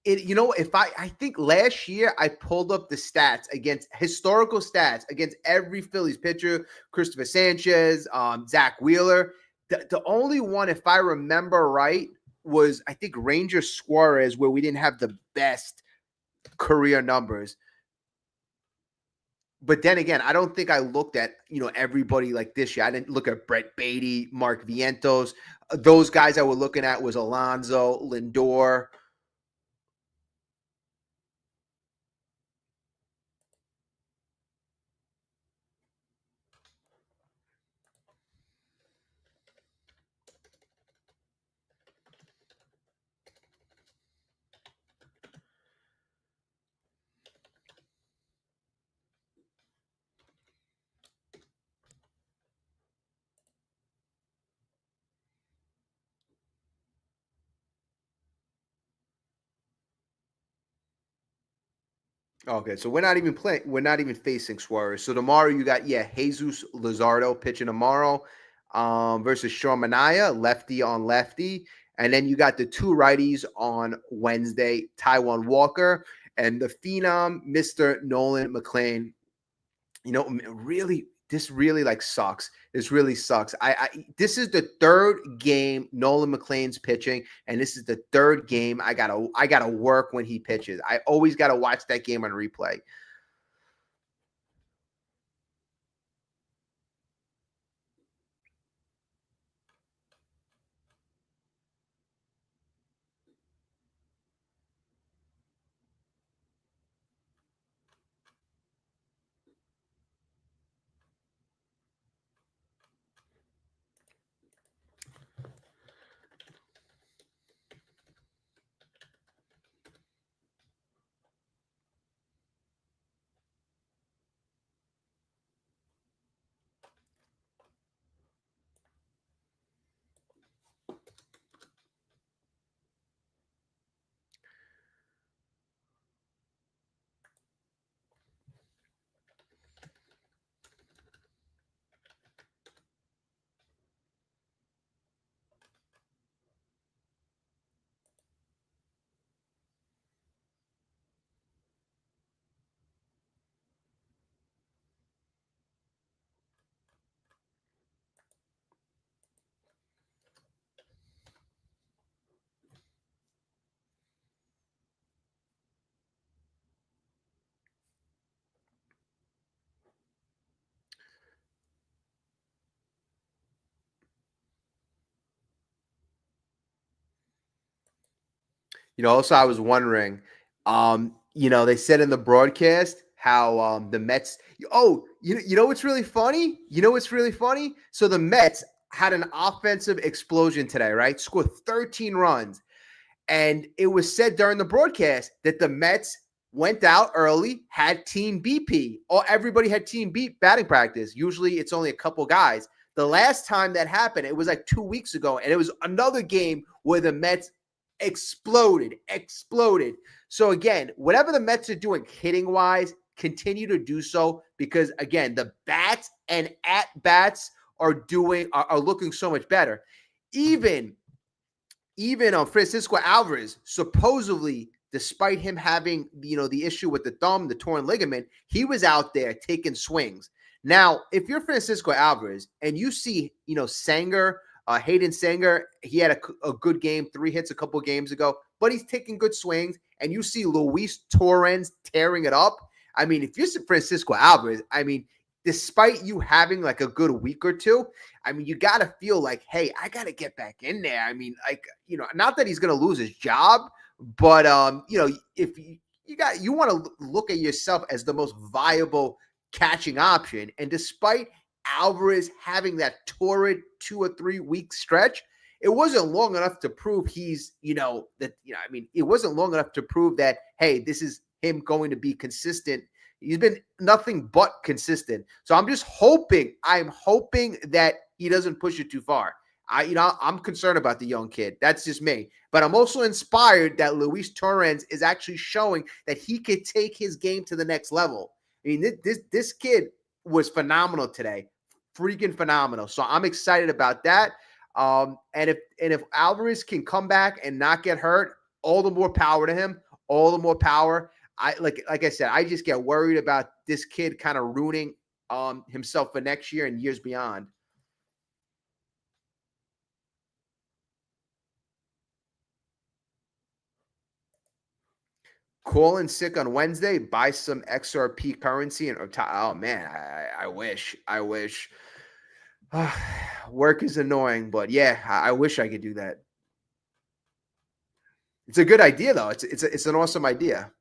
You know, I think last year I pulled up the stats against historical stats against every Phillies pitcher, Christopher Sanchez, Zach Wheeler. The only one, if I remember right, was I think Ranger Suarez, where we didn't have the best career numbers. But then again, I don't think I looked at, you know, everybody like this year. I didn't look at Brett Beatty, Mark Vientos. Those guys I was looking at was Alonso, Lindor. Okay, so we're not even playing. We're not even facing Suarez. So tomorrow you got Jesus Luzardo pitching tomorrow versus Sean Manaea, lefty on lefty, and then you got the 2 righties on Wednesday, Taijuan Walker and the phenom Mr. Nolan McNeil. You know, really, this really like sucks. This really sucks. This is the 3rd game Nolan McNeil's pitching, and this is the 3rd game I gotta work when he pitches. I always gotta watch that game on replay. Also, I was wondering, they said in the broadcast how the Mets. Oh, you know what's really funny? You know what's really funny? So the Mets had an offensive explosion today, right? Scored 13 runs. And it was said during the broadcast that the Mets went out early, had team BP, or everybody had team beat batting practice. Usually it's only a couple guys. The last time that happened, it was like 2 weeks ago, and it was another game where the Mets exploded. So again, whatever the Mets are doing hitting wise, continue to do so because again, the bats and at bats are looking so much better. Even Francisco Alvarez, supposedly, despite him having the issue with the thumb, the torn ligament, he was out there taking swings. Now, if you're Francisco Alvarez and you see Sanger, Hayden Sanger, he had a good game, 3 hits a couple games ago, but he's taking good swings, and you see Luis Torrens tearing it up. I mean, if you're Francisco Alvarez, I mean, despite you having like a good week or two, I mean, you got to feel like, hey, I got to get back in there. I mean, like, not that he's going to lose his job, but, if you want to look at yourself as the most viable catching option. And despite Alvarez having that torrid 2 or 3 week stretch, it wasn't long enough to prove it wasn't long enough to prove that, hey, this is him going to be consistent. He's been nothing but consistent. So I'm hoping that he doesn't push it too far. I'm concerned about the young kid. That's just me. But I'm also inspired that Luis Torrens is actually showing that he could take his game to the next level. I mean, this kid was phenomenal today. Freaking phenomenal. So I'm excited about that. And if Alvarez can come back and not get hurt, all the more power to him. All the more power. Like I said, I just get worried about this kid kind of ruining himself for next year and years beyond. Call in sick on Wednesday, buy some XRP currency, and oh man, I wish. Work is annoying, but yeah, I wish I could do that. It's a good idea though. It's an awesome idea.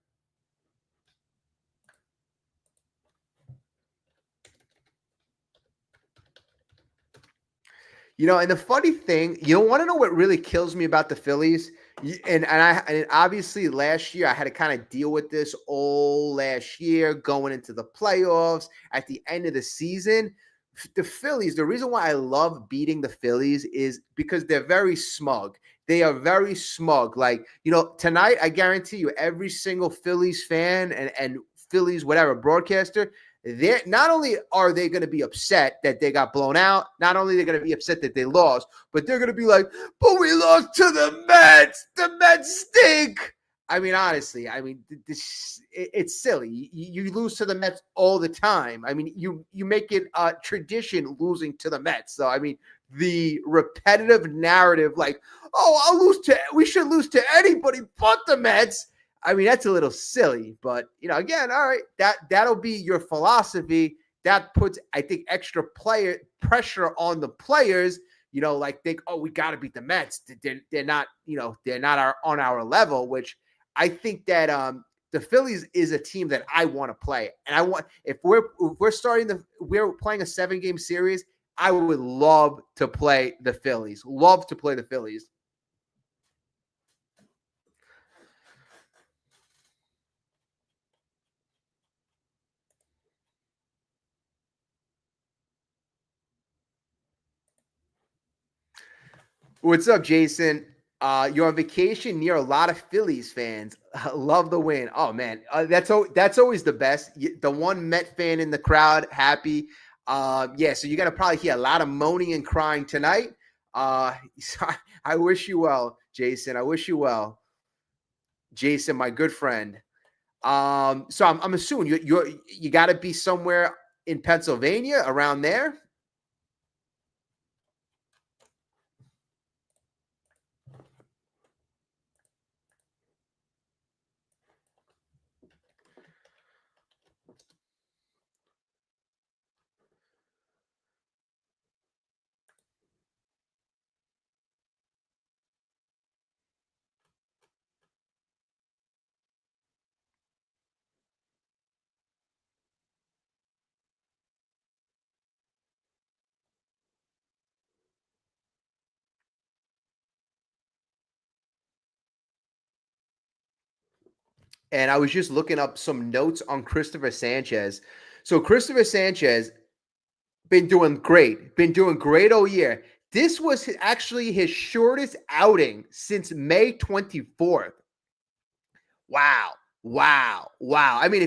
And the funny thing, you don't want to know what really kills me about the Phillies? And obviously last year I had to kind of deal with this all last year going into the playoffs at the end of the season. The Phillies, the reason why I love beating the Phillies is because they're very smug. They are very smug. Like, tonight, I guarantee you, every single Phillies fan and Phillies, whatever, broadcaster, they're not only are they going to be upset that they got blown out, not only they're going to be upset that they lost, but they're going to be like, but we lost to the Mets. The Mets stink. I mean, honestly, it's silly. You lose to the Mets all the time. I mean, you make it a tradition losing to the Mets. So, I mean, the repetitive narrative, like, oh, we should lose to anybody but the Mets. I mean, that's a little silly, but again, all right, that'll be your philosophy. That puts, I think, extra player pressure on the players. Like think, oh, we got to beat the Mets. They're not, they're not on our level. Which I think that the Phillies is a team that I want to play, and I want if we're we're playing a 7-game series. I would love to play the Phillies. Love to play the Phillies. What's up, Jason? You're on vacation near a lot of Phillies fans. Love the win. Oh man, that's always the best. The one Met fan in the crowd happy. Yeah, so you're gonna probably hear a lot of moaning and crying tonight. So I wish you well, Jason. I wish you well, Jason, my good friend. So I'm assuming you got to be somewhere in Pennsylvania around there. And I was just looking up some notes on Christopher Sanchez. So Christopher Sanchez been doing great all year. This was actually his shortest outing since May 24th. Wow. Wow. Wow. I mean,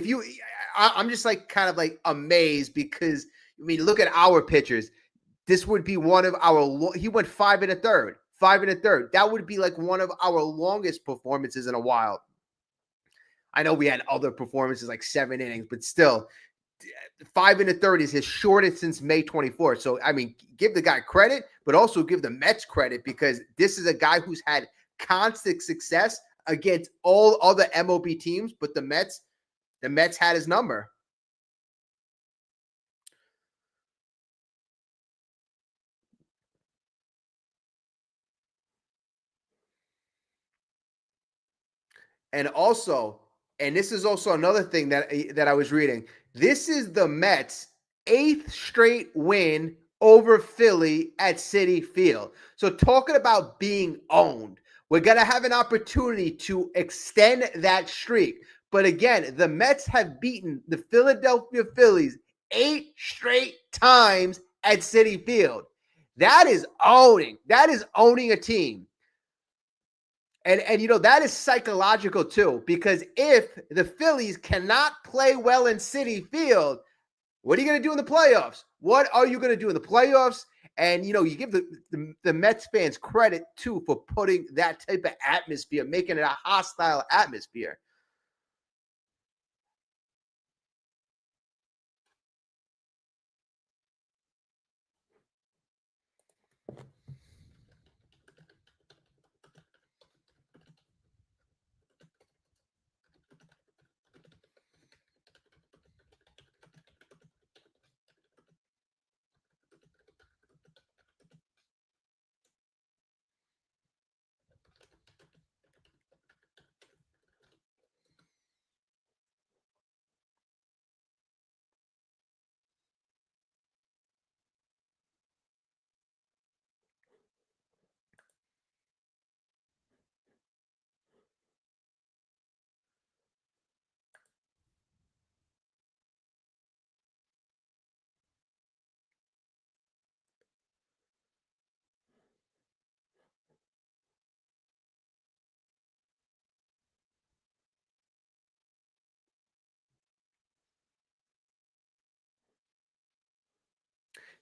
I'm just like kind of like amazed because, I mean, look at our pitchers. This would be one of our, he went 5 1/3, 5 1/3. That would be like one of our longest performances in a while. I know we had other performances like 7 innings, but still, 5 1/3 is his shortest since May 24th. So, I mean, give the guy credit, but also give the Mets credit because this is a guy who's had constant success against all other MLB teams, but the Mets had his number. And also, and this is also another thing that I was reading. This is the Mets' 8th straight win over Philly at Citi Field. So talking about being owned, we're going to have an opportunity to extend that streak. But again, the Mets have beaten the Philadelphia Phillies 8 straight times at Citi Field. That is owning. That is owning a team. And you know, that is psychological too, because if the Phillies cannot play well in Citi Field, what are you going to do in the playoffs? What are you going to do in the playoffs? And, you know, you give the Mets fans credit too for putting that type of atmosphere, making it a hostile atmosphere.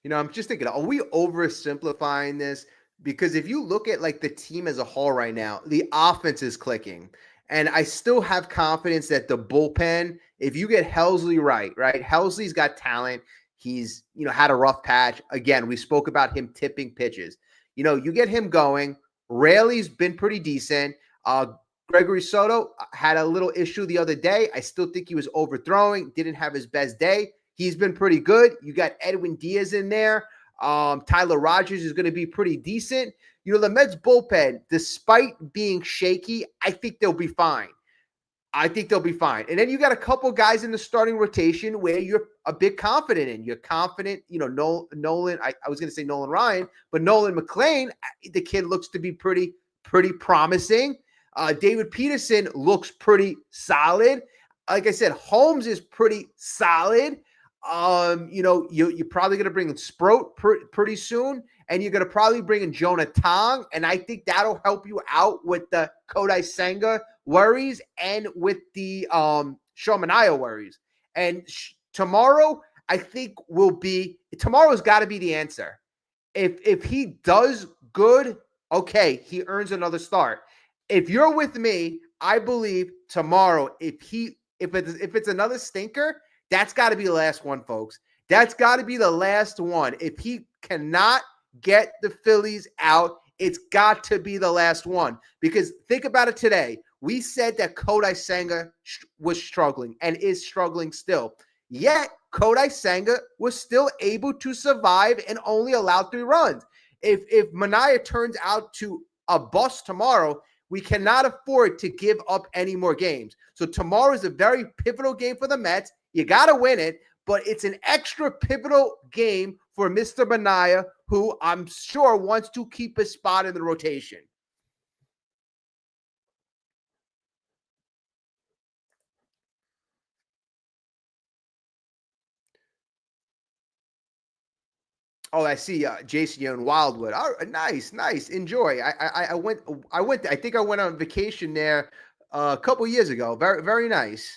You know, I'm just thinking, are we oversimplifying this? Because if you look at like the team as a whole right now, the offense is clicking. And I still have confidence that the bullpen, if you get Helsley right? Helsley's got talent. He's, you know, had a rough patch. Again, we spoke about him tipping pitches. You know, you get him going. Raley's been pretty decent. Gregory Soto had a little issue the other day. I still think he was overthrowing, didn't have his best day. He's been pretty good. You got Edwin Diaz in there. Tyler Rogers is going to be pretty decent. You know, the Mets bullpen, despite being shaky, I think they'll be fine. I think they'll be fine. And then you got a couple guys in the starting rotation where you're a bit confident in. You're confident, you know, Nolan, I was going to say Nolan Ryan, but Nolan McNeil, the kid looks to be pretty promising. David Peterson looks pretty solid. Like I said, Holmes is pretty solid. You know, you're probably going to bring in Sproat pretty soon, and you're going to probably bring in Jonah Tong, and I think that'll help you out with the Kodai Senga worries and with the Shomanaya worries. And tomorrow, I think tomorrow's got to be the answer. If he does good, okay, he earns another start. If you're with me, I believe tomorrow, if it's another stinker, that's got to be the last one, folks. That's got to be the last one. If he cannot get the Phillies out, it's got to be the last one. Because think about it today. We said that Kodai Senga was struggling and is struggling still. Yet, Kodai Senga was still able to survive and only allow 3 runs. If Manaea turns out to a bust tomorrow, we cannot afford to give up any more games. So tomorrow is a very pivotal game for the Mets. You got to win it, but it's an extra pivotal game for Mr. Manaea, who I'm sure wants to keep a spot in the rotation. Oh, I see. Jason, you're in Wildwood. Oh, nice, nice. Enjoy. I went. I think I went on vacation there a couple years ago. Very, very nice.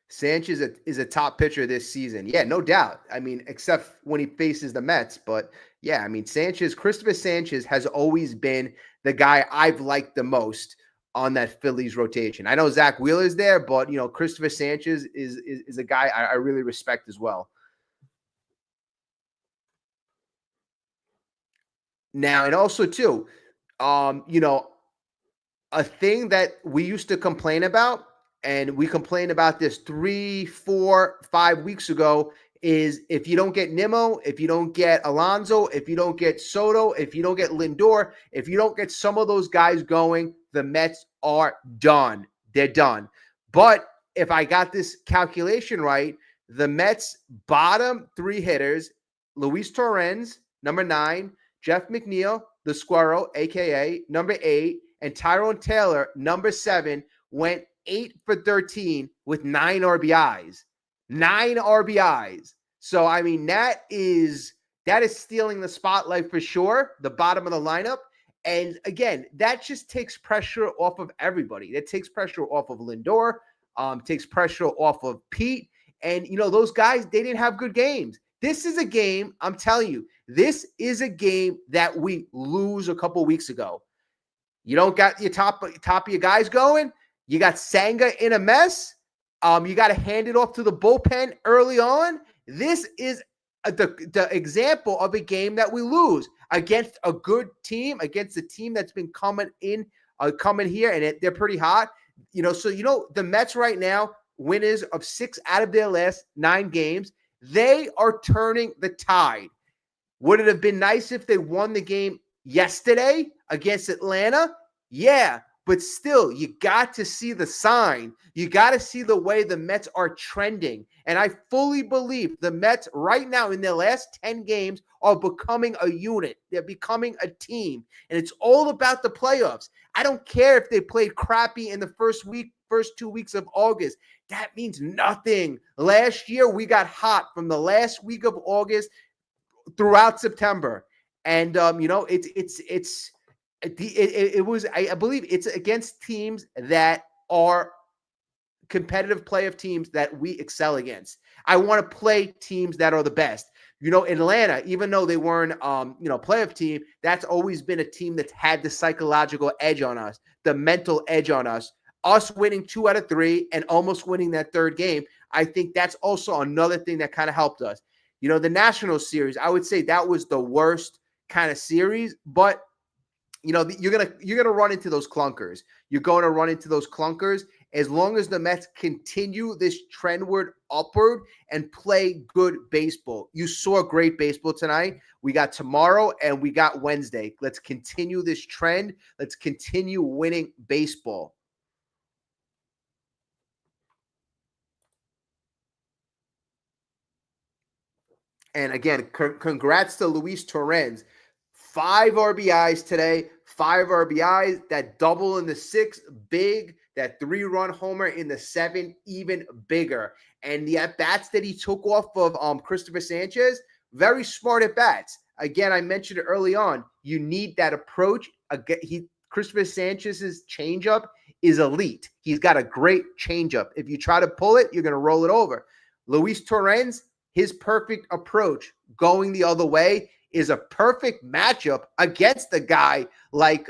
Sanchez is a top pitcher this season. Yeah, no doubt. I mean, except when he faces the Mets. But yeah, I mean, Christopher Sanchez has always been the guy I've liked the most on that Phillies rotation. I know Zach Wheeler's there, but Christopher Sanchez is a guy I really respect as well. Now, and also too, you know, a thing that we used to complain about, and we complained about this 3, 4, 5 weeks ago, is if you don't get Nimmo, if you don't get Alonso, if you don't get Soto, if you don't get Lindor, if you don't get some of those guys going, the Mets are done. They're done. But if I got this calculation right, the Mets bottom three hitters, Luis Torrens, number 9, Jeff McNeil, the Squirrel, aka number 8, and Tyrone Taylor, number 7, went 8 for 13 with 9 RBIs. 9 RBIs. So I mean that is stealing the spotlight for sure, the bottom of the lineup. And again, that just takes pressure off of everybody. It takes pressure off of Lindor, takes pressure off of Pete. And those guys, they didn't have good games. This is a game, I'm telling you, this is a game that we lose a couple weeks ago. You don't got your top of your guys going. You got Senga in a mess. You got to hand it off to the bullpen early on. This is the example of a game that we lose against a good team, against a team that's been coming here, and they're pretty hot. So the Mets right now, winners of 6 out of their last 9 games. They are turning the tide. Would it have been nice if they won the game yesterday against Atlanta? Yeah, but still, you got to see the sign. You got to see the way the Mets are trending. And I fully believe the Mets right now in their last 10 games are becoming a unit. They're becoming a team. And it's all about the playoffs. I don't care if they played crappy in the first 2 weeks of August. That means nothing. Last year, we got hot from the last week of August throughout September. And, it was, I believe it's against teams that are competitive playoff teams that we excel against. I want to play teams that are the best. Atlanta, even though they weren't, playoff team, that's always been a team that's had the psychological edge on us, the mental edge on us. Us winning 2 out of 3 and almost winning that third game, I think that's also another thing that kind of helped us. The National Series, I would say that was the worst kind of series, but you're gonna run into those clunkers. You're going to run into those clunkers as long as the Mets continue this trendward upward and play good baseball. You saw great baseball tonight. We got tomorrow and we got Wednesday. Let's continue this trend. Let's continue winning baseball. And again, congrats to Luis Torrens. 5 RBIs today, 5 RBIs, that double in the 6th, big, that 3-run homer in the 7th, even bigger. And the at-bats that he took off of Christopher Sanchez, very smart at-bats. Again, I mentioned it early on, you need that approach. Christopher Sanchez's changeup is elite. He's got a great changeup. If you try to pull it, you're going to roll it over. Luis Torrens, his perfect approach going the other way is a perfect matchup against a guy like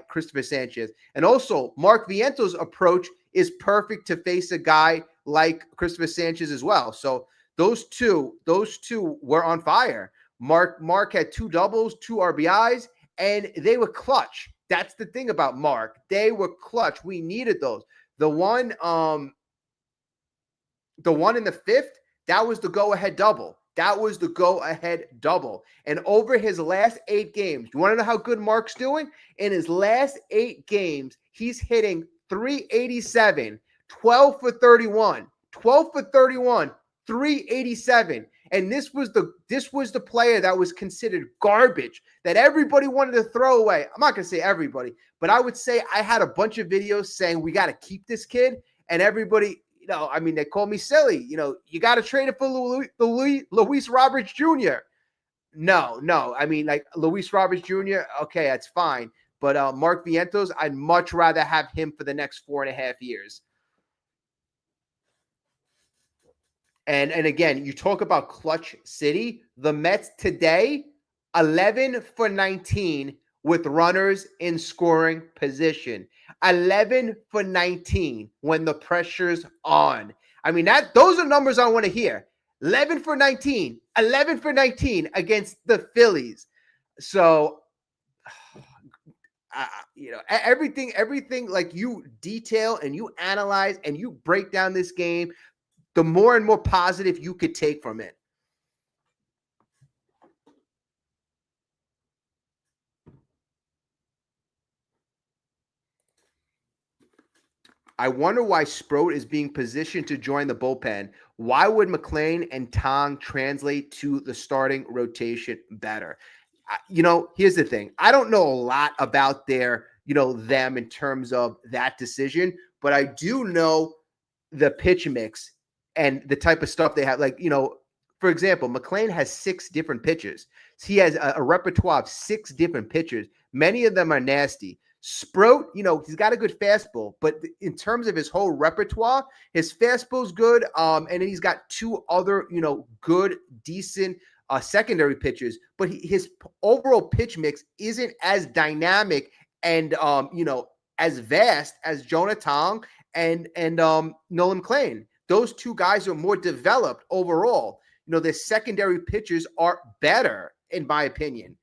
Christopher Sanchez. And also Mark Vientos' approach is perfect to face a guy like Christopher Sanchez as well. So those two were on fire. Mark had 2 doubles, 2 RBIs, and they were clutch. That's the thing about Mark. They were clutch. We needed those. The one in the 5th, that was the go-ahead double. That was the go-ahead double. And over his last 8 games, you want to know how good Mark's doing? In his last 8 games, he's hitting .387, 12 for 31, 387. And this was the player that was considered garbage, that everybody wanted to throw away. I'm not going to say everybody, but I would say I had a bunch of videos saying we got to keep this kid, and everybody, I mean, they call me silly. You got to trade it for Luis Roberts Jr. No. I mean, like Luis Roberts Jr., okay, that's fine. But Mark Vientos, I'd much rather have him for the next 4.5 years. And again, you talk about clutch city. The Mets today, 11 for 19 with runners in scoring position. 11 for 19 when the pressure's on. I mean, those are numbers I want to hear. 11 for 19, 11 for 19 against the Phillies. So, everything like you detail and you analyze and you break down this game, the more and more positive you could take from it. I wonder why Sproat is being positioned to join the bullpen. Why would McNeil and Tong translate to the starting rotation better? Here's the thing. I don't know a lot about them in terms of that decision, but I do know the pitch mix and the type of stuff they have. Like, for example, McNeil has 6 different pitchers. He has a repertoire of 6 different pitchers. Many of them are nasty. Sproat, he's got a good fastball, but in terms of his whole repertoire, his fastball's good. And then he's got 2 other, good, decent secondary pitchers, but his overall pitch mix isn't as dynamic and, as vast as Jonah Tong and Nolan McNeil. Those 2 guys are more developed overall. Their secondary pitchers are better, in my opinion.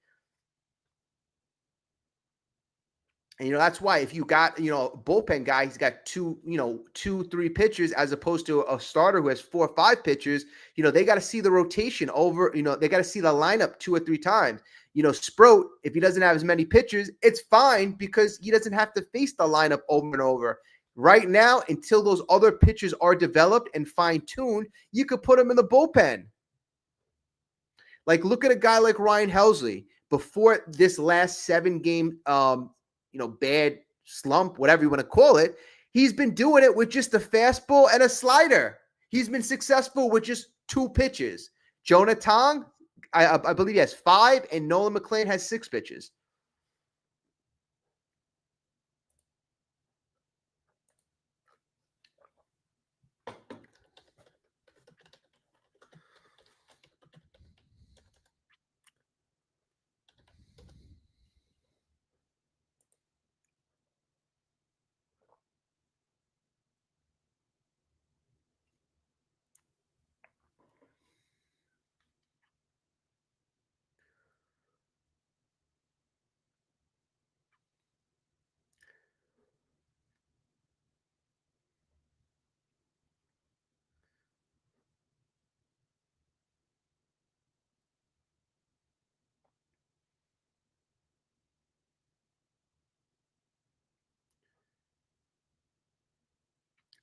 And, that's why if you got, a bullpen guy, he's got 2-3 pitchers as opposed to a starter who has 4 or 5 pitchers, they got to see the rotation over, they got to see the lineup 2 or 3 times. Sproat, if he doesn't have as many pitchers, it's fine because he doesn't have to face the lineup over and over. Right now, until those other pitchers are developed and fine-tuned, you could put him in the bullpen. Like, look at a guy like Ryan Helsley. Before this last 7-game bad slump, whatever you want to call it, he's been doing it with just a fastball and a slider. He's been successful with just 2 pitches. Jonah Tong, I believe he has 5, and Nolan McNeil has 6 pitches.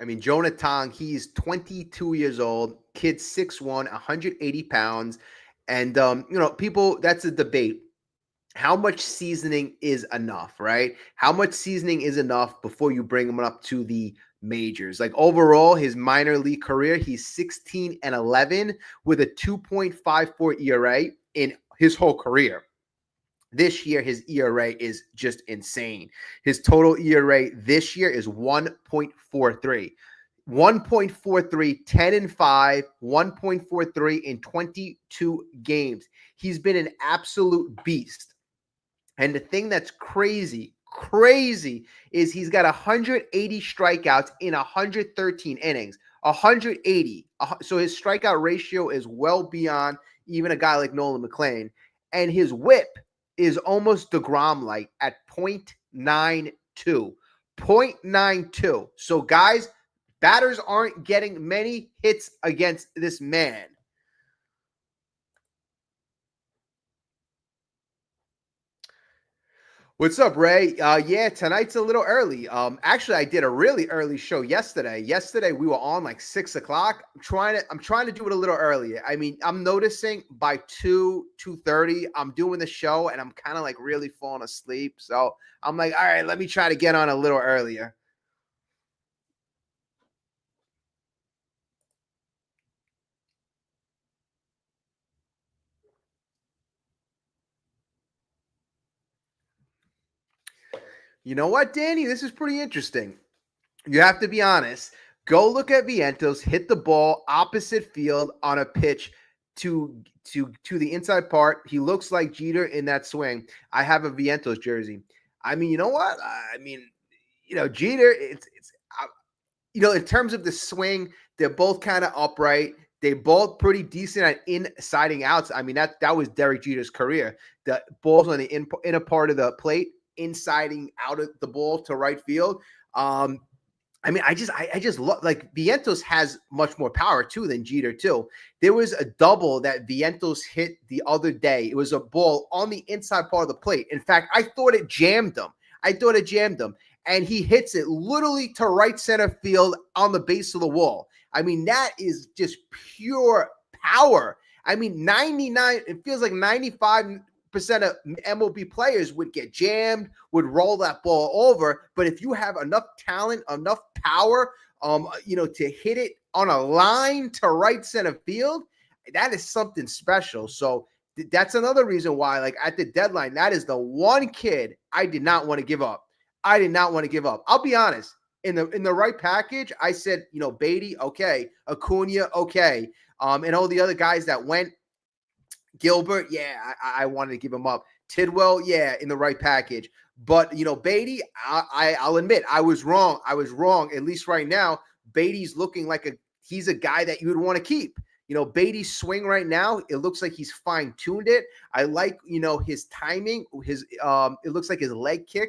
I mean, Jonah Tong, he's 22 years old, kid 6'1", 180 pounds. And, people, that's a debate. How much seasoning is enough, right? How much seasoning is enough before you bring him up to the majors? Like, overall, his minor league career, he's 16-11 with a 2.54 ERA in his whole career. This year, his ERA is just insane. His total ERA this year is 1.43. 1.43, 10-5, 1.43 in 22 games. He's been an absolute beast. And the thing that's crazy is he's got 180 strikeouts in 113 innings. 180. So his strikeout ratio is well beyond even a guy like Nolan McNeil. And his whip is almost DeGrom-like at 0.92. 0.92. So, guys, batters aren't getting many hits against this man. What's up, Ray? Yeah, tonight's a little early. Actually, I did a really early show yesterday. Yesterday we were on like 6 o'clock. I'm trying to do it a little earlier. I mean, I'm noticing by 2:30, I'm doing the show and I'm kind of like really falling asleep. So I'm like, all right, let me try to get on a little earlier. You know what, Danny? This is pretty interesting. You have to be honest. Go look at Vientos hit the ball opposite field on a pitch to the inside part. He looks like Jeter in that swing. I have a Vientos jersey. I mean, you know what? I mean, Jeter. In terms of the swing, they're both kind of upright. They both pretty decent at insiding outs. I mean, that was Derek Jeter's career. The balls on the inner part of the plate, insiding out of the ball to right field. I mean, I just love, like, Vientos has much more power too than Jeter too. There was a double that Vientos hit the other day. It was a ball on the inside part of the plate. In fact, I thought it jammed him. And he hits it literally to right center field on the base of the wall. I mean, that is just pure power. I mean, it feels like 95% of MLB players would get jammed, would roll that ball over. But if you have enough talent, enough power, to hit it on a line to right center field, that is something special. So that's another reason why, like, at the deadline, that is the one kid I did not want to give up. I'll be honest. In the right package, I said, Beatty, okay. Acuna, okay. And all the other guys that went, Gilbert, yeah, I wanted to give him up. Tidwell, yeah, in the right package. But, Beatty, I'll admit, I was wrong. At least right now, Beatty's looking like he's a guy that you would want to keep. Beatty's swing right now, it looks like he's fine-tuned it. I like, his timing. It looks like his leg kick.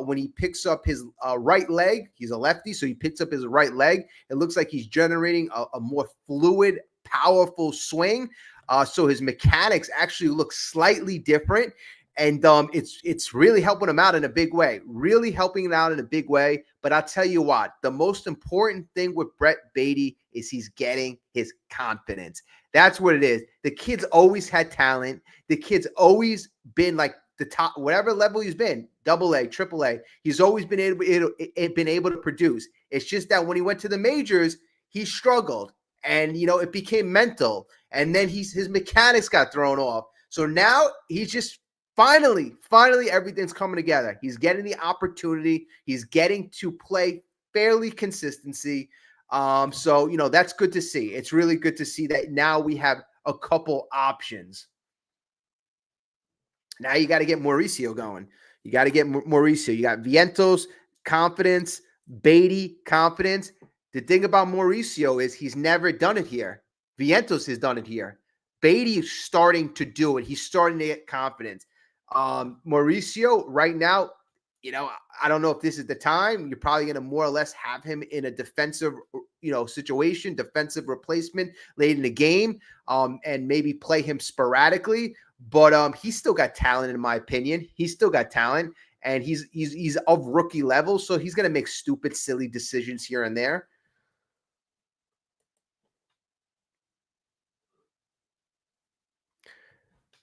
When he picks up his right leg, he's a lefty, so he picks up his right leg. It looks like he's generating a more fluid, powerful swing. So his mechanics actually look slightly different. And it's really helping him out in a big way. But I'll tell you what, the most important thing with Brett Beatty is he's getting his confidence. That's what it is. The kid's always had talent. The kid's always been like the top, whatever level he's been, AA, AAA, he's always been able to produce. It's just that when he went to the majors, he struggled, and it became mental, and then his mechanics got thrown off. So now he's just finally everything's coming together. He's getting the opportunity. He's getting to play fairly consistency. So that's good to see. It's really good to see that now we have a couple options. Now you got to get Mauricio going. You got Mauricio. You got Vientos, confidence, Beatty, confidence. The thing about Mauricio is he's never done it here. Vientos has done it here. Beatty is starting to do it. He's starting to get confidence. Mauricio, right now, I don't know if this is the time. You're probably going to more or less have him in a defensive, situation, defensive replacement late in the game, and maybe play him sporadically. But he's still got talent, in my opinion. He's still got talent, and he's of rookie level, so he's going to make stupid, silly decisions here and there.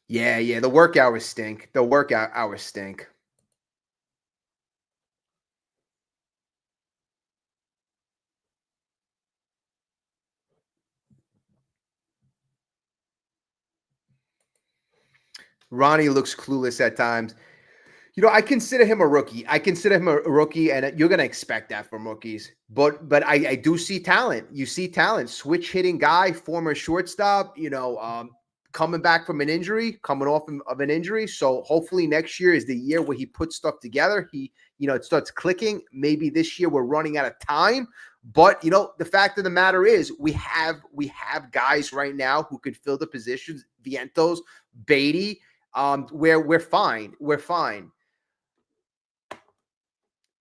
Yeah, the work hours stink. Ronnie looks clueless at times. I consider him a rookie. And you're going to expect that from rookies. But I do see talent. You see talent. Switch hitting guy, former shortstop, coming back from an injury, coming off of an injury. So hopefully next year is the year where he puts stuff together. It starts clicking. Maybe this year we're running out of time. But, the fact of the matter is we have guys right now who could fill the positions, Vientos, Beatty, where we're fine.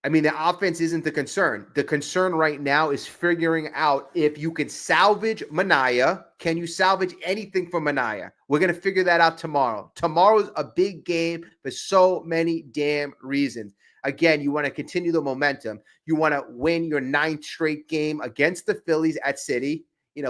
I mean, the offense isn't the concern. The concern right now is figuring out if you can salvage Manaea. Can you salvage anything from Manaea? We're going to figure that out tomorrow. Tomorrow's a big game for so many damn reasons. Again, you want to continue the momentum. You want to win your 9th straight game against the Phillies at Citi.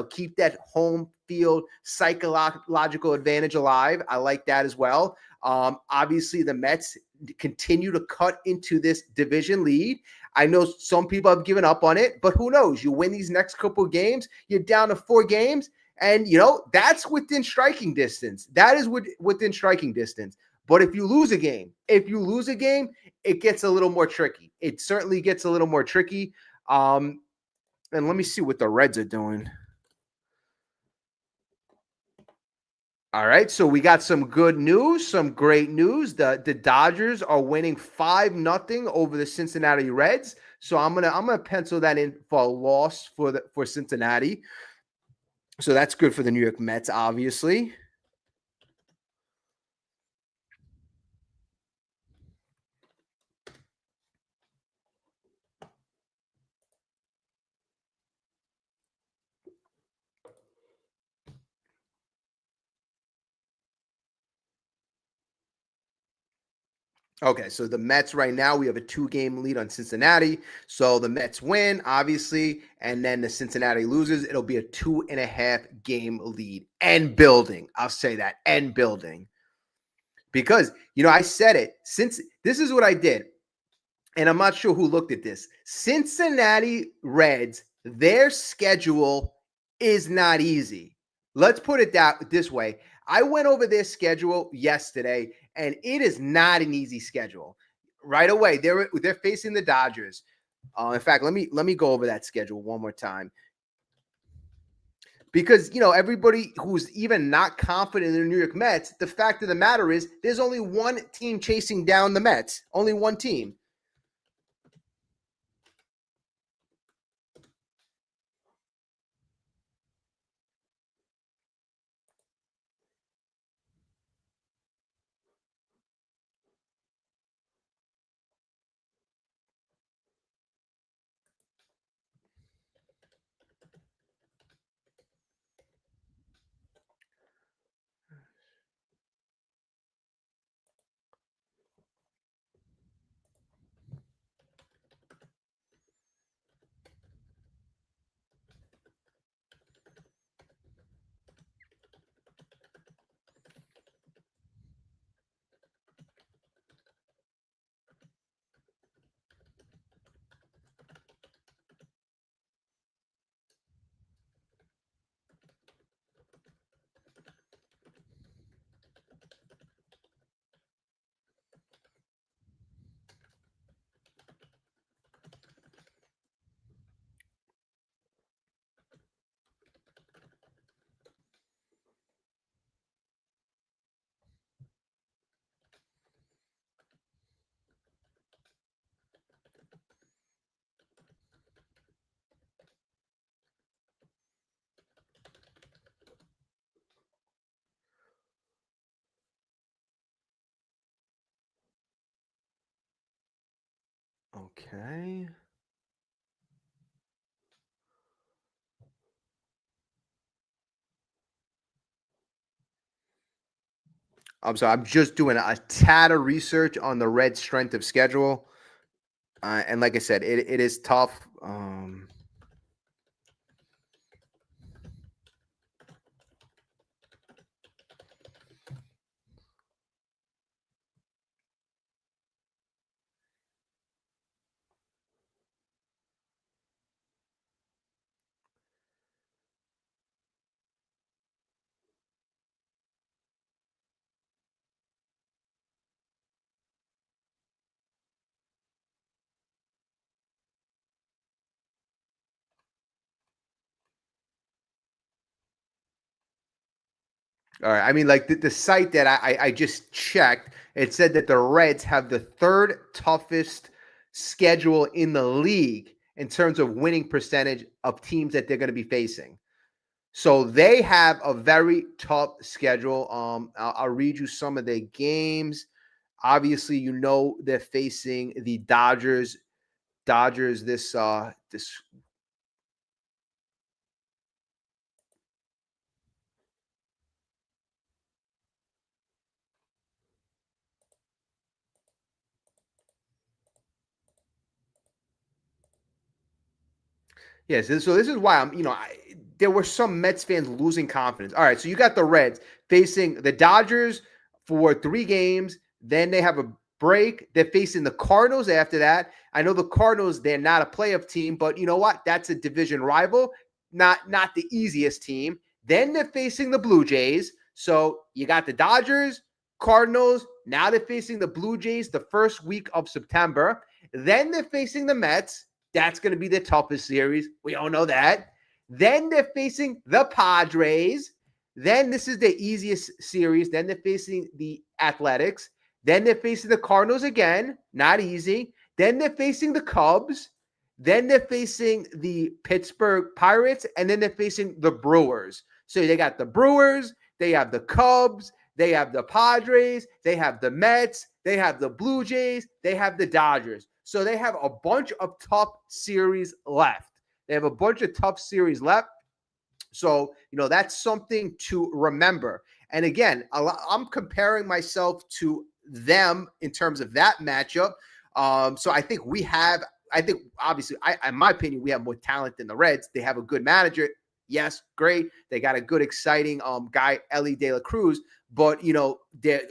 Keep that home field psychological advantage alive. I like that as well. Obviously, the Mets continue to cut into this division lead. I know some people have given up on it, but who knows? You win these next couple of games, you're down to 4 games, and, that's within striking distance. That is within striking distance. But if you lose a game, it gets a little more tricky. It certainly gets a little more tricky. And let me see what the Reds are doing. All right, so we got some good news, some great news. The Dodgers are winning 5-0 over the Cincinnati Reds. So I'm gonna pencil that in for a loss for Cincinnati. So that's good for the New York Mets, obviously. Okay, so the Mets right now, we have a 2-game lead on Cincinnati. So the Mets win, obviously, and then the Cincinnati loses. It'll be a 2.5-game lead and building. I'll say that, and building. Because, I said it, since this is what I did, and I'm not sure who looked at this. Cincinnati Reds, their schedule is not easy. Let's put it this way. I went over their schedule yesterday, and it is not an easy schedule. Right away, they're facing the Dodgers. In fact, let me go over that schedule one more time. Because, everybody who's even not confident in the New York Mets, the fact of the matter is there's only one team chasing down the Mets. Only one team. Okay. I'm sorry. I'm just doing a tad of research on the Reds' strength of schedule. And like I said, it is tough. All right. I mean, like the site that I just checked, it said that the Reds have the third toughest schedule in the league in terms of winning percentage of teams that they're going to be facing. So they have a very tough schedule. I'll read you some of their games. Obviously, they're facing the Dodgers. This Yes, so this is why there were some Mets fans losing confidence. All right, so you got the Reds facing the Dodgers for 3 games. Then they have a break. They're facing the Cardinals after that. I know the Cardinals, they're not a playoff team, but you know what? That's a division rival, not the easiest team. Then they're facing the Blue Jays. So you got the Dodgers, Cardinals, now they're facing the Blue Jays the first week of September. Then they're facing the Mets. That's going to be the toughest series. We all know that. Then they're facing the Padres. Then this is the easiest series. Then they're facing the Athletics. Then they're facing the Cardinals again. Not easy. Then they're facing the Cubs. Then they're facing the Pittsburgh Pirates. And then they're facing the Brewers. So they got the Brewers. They have the Cubs. They have the Padres. They have the Mets. They have the Blue Jays. They have the Dodgers. So they have a bunch of tough series left. So, that's something to remember. And again, I'm comparing myself to them in terms of that matchup. So I think obviously, in my opinion, we have more talent than the Reds. They have a good manager. Yes, great. They got a good, exciting guy, Ellie De La Cruz. But,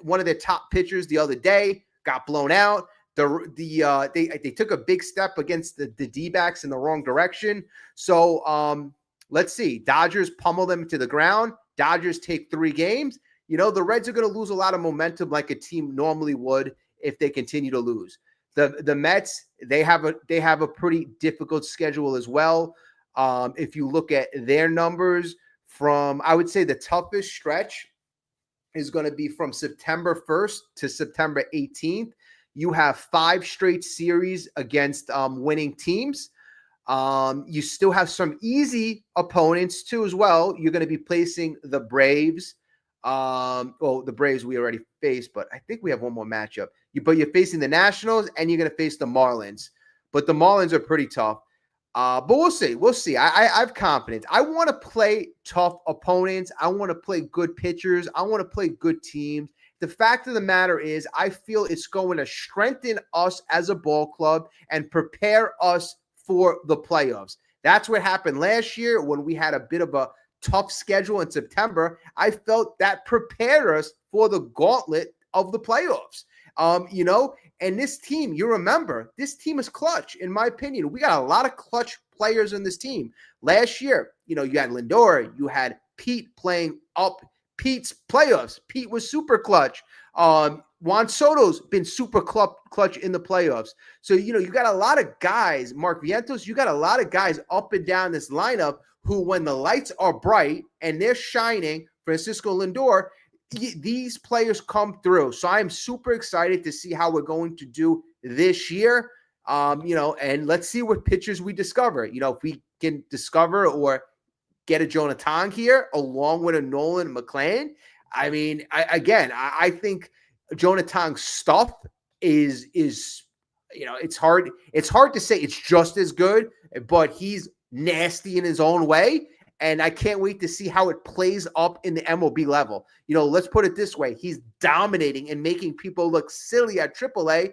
one of their top pitchers the other day got blown out. They took a big step against the D-backs in the wrong direction. So let's see. Dodgers pummel them to the ground. Dodgers take 3 games. The Reds are going to lose a lot of momentum like a team normally would if they continue to lose. The Mets, they have a pretty difficult schedule as well. If you look at their numbers I would say the toughest stretch is going to be from September 1st to September 18th. You have 5 straight series against winning teams. You still have some easy opponents too as well. You're going to be placing the Braves. The Braves we already faced, but I think we have one more matchup. But you're facing the Nationals and you're going to face the Marlins. But the Marlins are pretty tough. But we'll see. I have confidence. I want to play tough opponents. I want to play good pitchers. I want to play good teams. The fact of the matter is, I feel it's going to strengthen us as a ball club and prepare us for the playoffs. That's what happened last year when we had a bit of a tough schedule in September. I felt that prepared us for the gauntlet of the playoffs. And this team, you remember, this team is clutch, in my opinion. We got a lot of clutch players in this team. Last year, you had Lindor, you had Pete playing up Pete's playoffs. Pete was super clutch. Juan Soto's been super clutch in the playoffs. So, you got a lot of guys, Mark Vientos, you got a lot of guys up and down this lineup who, when the lights are bright and they're shining, Francisco Lindor, these players come through. So I'm super excited to see how we're going to do this year. And let's see what pitchers we discover. If we can discover or get a Jonathan here along with a Nolan McClain. I mean, I think Jonathan's stuff is it's hard to say it's just as good, but he's nasty in his own way. And I can't wait to see how it plays up in the MLB level. Let's put it this way. He's dominating and making people look silly at AAA,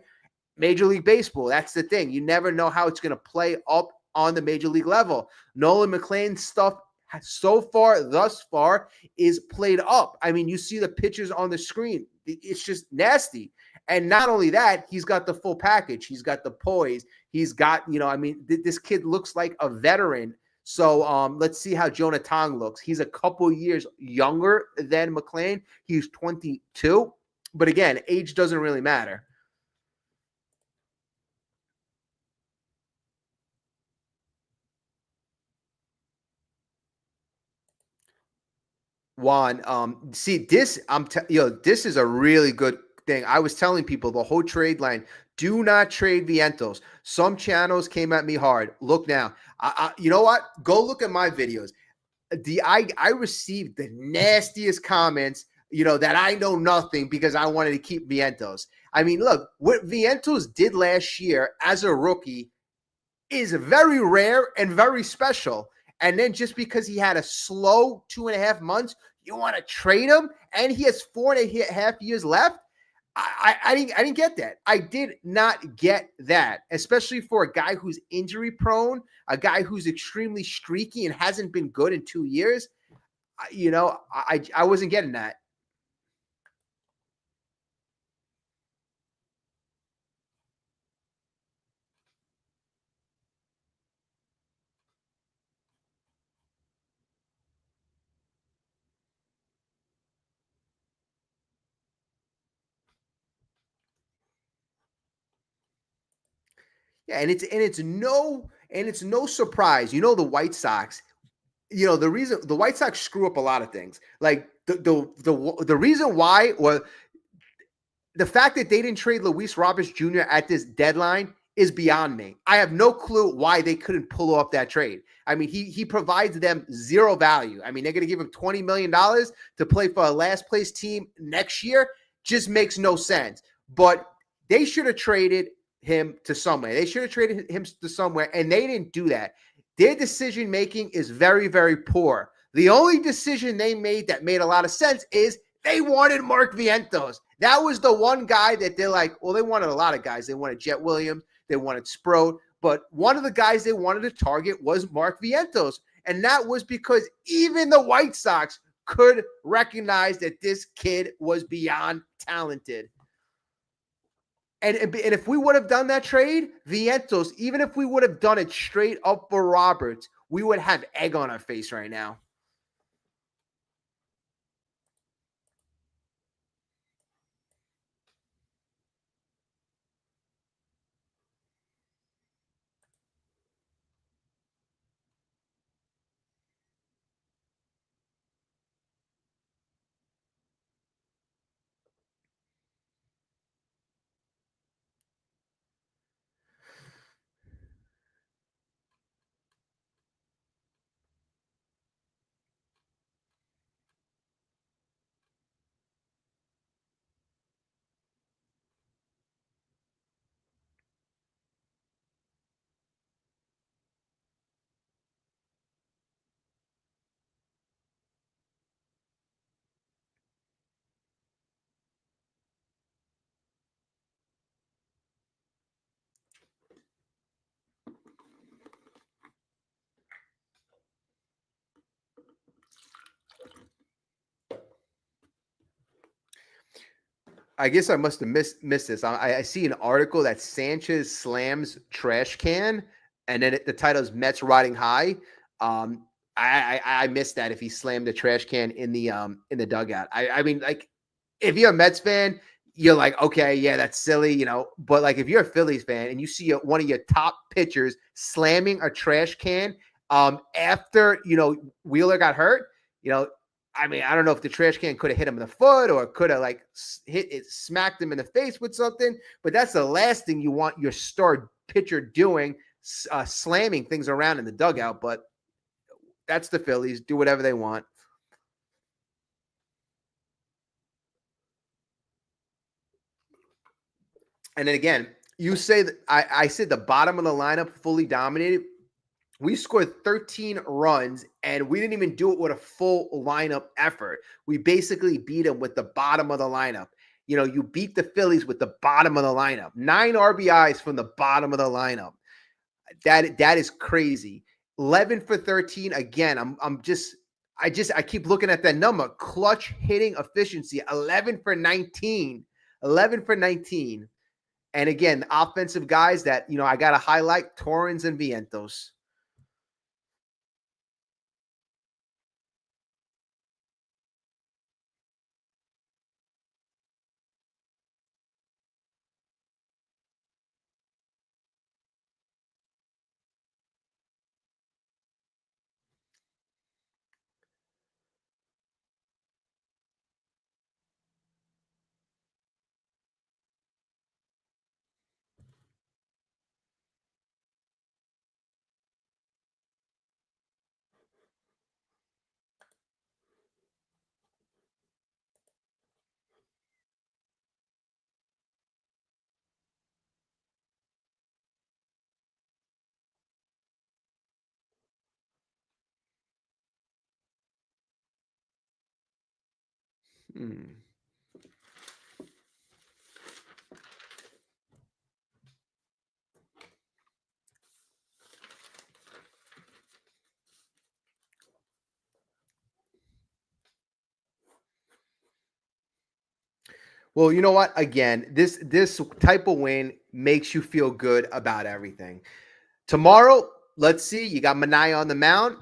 Major League Baseball. That's the thing. You never know how it's going to play up on the Major League level. Nolan McClain's stuff thus far is played up. I mean, you see the pictures on the screen. It's just nasty. And not only that, he's got the full package. He's got the poise. He's got, this kid looks like a veteran. So let's see how Jonathan looks. He's a couple years younger than McClain. He's 22. But again, age doesn't really matter. Juan, see this. This is a really good thing. I was telling people the whole trade line. Do not trade Vientos. Some channels came at me hard. Look now. You know what? Go look at my videos. I received the nastiest comments. That I know nothing because I wanted to keep Vientos. I mean, look, what Vientos did last year as a rookie is very rare and very special. And then just because he had a slow 2.5 months, you want to trade him, and he has 4.5 years left. I didn't get that. I did not get that, especially for a guy who's injury prone, a guy who's extremely streaky and hasn't been good in 2 years. I wasn't getting that. Yeah, and it's no surprise. You know, the White Sox, you know, the reason the White Sox screw up a lot of things. Like the reason why, or the fact that they didn't trade Luis Roberts Jr. at this deadline is beyond me. I have no clue why they couldn't pull off that trade. I mean, he provides them zero value. I mean, they're going to give him $20 million to play for a last place team next year. Just makes no sense. But they should have traded him to somewhere. They should have traded him to somewhere, and they didn't do that. Their decision making is very, very poor. The only decision they made that made a lot of sense is they wanted Mark Vientos. That was the one guy that they're like, well, they wanted a lot of guys. They wanted Jet Williams. They wanted Sproat. But one of the guys they wanted to target was Mark Vientos. And that was because even the White Sox could recognize that this kid was beyond talented. And if we would have done that trade, Vientos, even if we would have done it straight up for Roberts, we would have egg on our face right now. I guess I must have missed this. I see an article that Sanchez slams trash can, and then the title is Mets riding high. I missed that if he slammed the trash can in the dugout. I mean, like, if you're a Mets fan, you're like, okay, yeah, that's silly, you know. But like, if you're a Phillies fan and you see one of your top pitchers slamming a trash can, after Wheeler got hurt, you know, I mean, I don't know if the trash can could have hit him in the foot or could have like smacked him in the face with something, but that's the last thing you want your star pitcher doing, slamming things around in the dugout. But that's the Phillies. Do whatever they want. And then again, you say that I said the bottom of the lineup fully dominated. We scored 13 runs, and we didn't even do it with a full lineup effort. We basically beat them with the bottom of the lineup. You know, you beat the Phillies with the bottom of the lineup. 9 RBIs from the bottom of the lineup. That is crazy. 11 for 13. Again, I keep looking at that number. Clutch hitting efficiency, 11 for 19. 11 for 19. And again, offensive guys that, I got to highlight, Torrens and Vientos. Well, you know what? Again, this type of win makes you feel good about everything. Tomorrow, let's see. You got McNeil on the mound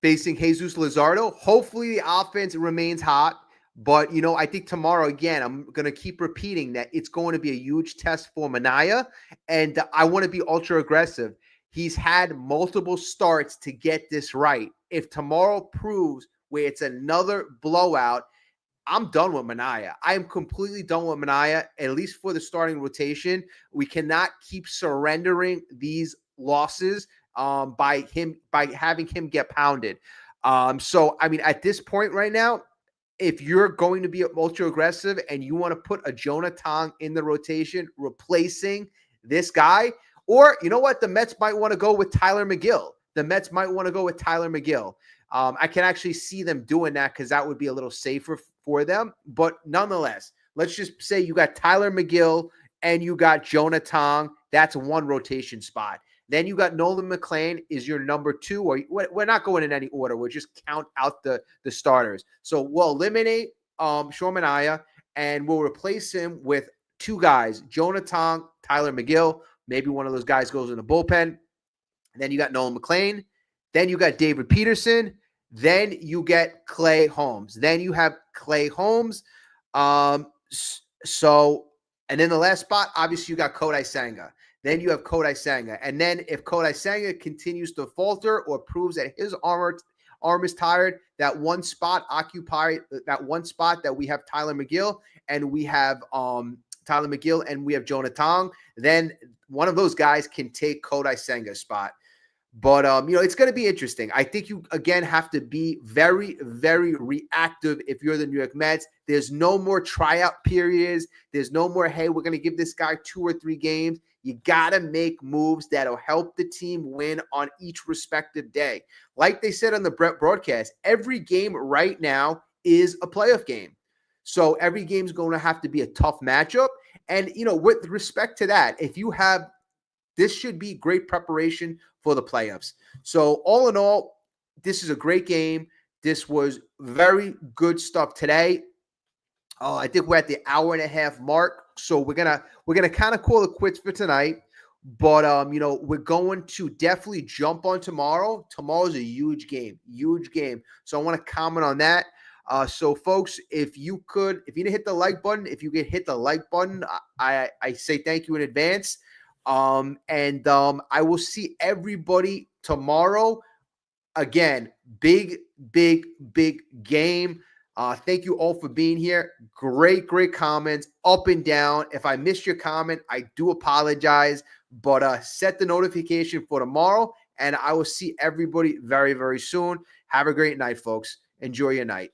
facing Jesus Luzardo. Hopefully, the offense remains hot. But, I think tomorrow, again, I'm going to keep repeating that it's going to be a huge test for Manaea, and I want to be ultra aggressive. He's had multiple starts to get this right. If tomorrow proves where it's another blowout, I'm done with Manaea. I am completely done with Manaea, at least for the starting rotation. We cannot keep surrendering these losses by having him get pounded. So, I mean, at this point right now, if you're going to be ultra aggressive and you want to put a Jonah Tong in the rotation, replacing this guy, or you know what, the Mets might want to go with Tyler McGill. I can actually see them doing that because that would be a little safer for them. But nonetheless, let's just say you got Tyler McGill and you got Jonah Tong. That's one rotation spot. Then you got Nolan McLean is your number 2, or we're not going in any order. We'll just count out the starters. So we'll eliminate Sean Manaea, and we'll replace him with 2 guys, Jonah Tong, Tyler McGill. Maybe one of those guys goes in the bullpen. Then you got Nolan McLean. Then you got David Peterson. Then you get Clay Holmes. Then you have Clay Holmes. And then the last spot, obviously you got Kodai Senga. Then you have Kodai Senga. And then if Kodai Senga continues to falter or proves that his arm is tired, that one spot that we have Tyler McGill and we have Jonah Tong, then one of those guys can take Kodai Senga's spot. But, it's going to be interesting. I think you, again, have to be very, very reactive if you're the New York Mets. There's no more tryout periods. There's no more, hey, we're going to give this guy 2 or 3 games. You got to make moves that'll help the team win on each respective day. Like they said on the broadcast, every game right now is a playoff game. So every game is going to have to be a tough matchup. And, with respect to that, this should be great preparation for the playoffs. So all in all, this is a great game. This was very good stuff today. I think we're at the hour and a half mark. So we're gonna kind of call it quits for tonight. But we're going to definitely jump on tomorrow. Tomorrow's a huge game. So I want to comment on that. So folks, if you didn't hit the like button, if you could hit the like button, I say thank you in advance. I will see everybody tomorrow. Again, big game. Thank you all for being here. Great comments up and down. If I missed your comment, I do apologize, but set the notification for tomorrow, and I will see everybody very, very soon. Have a great night, folks. Enjoy your night.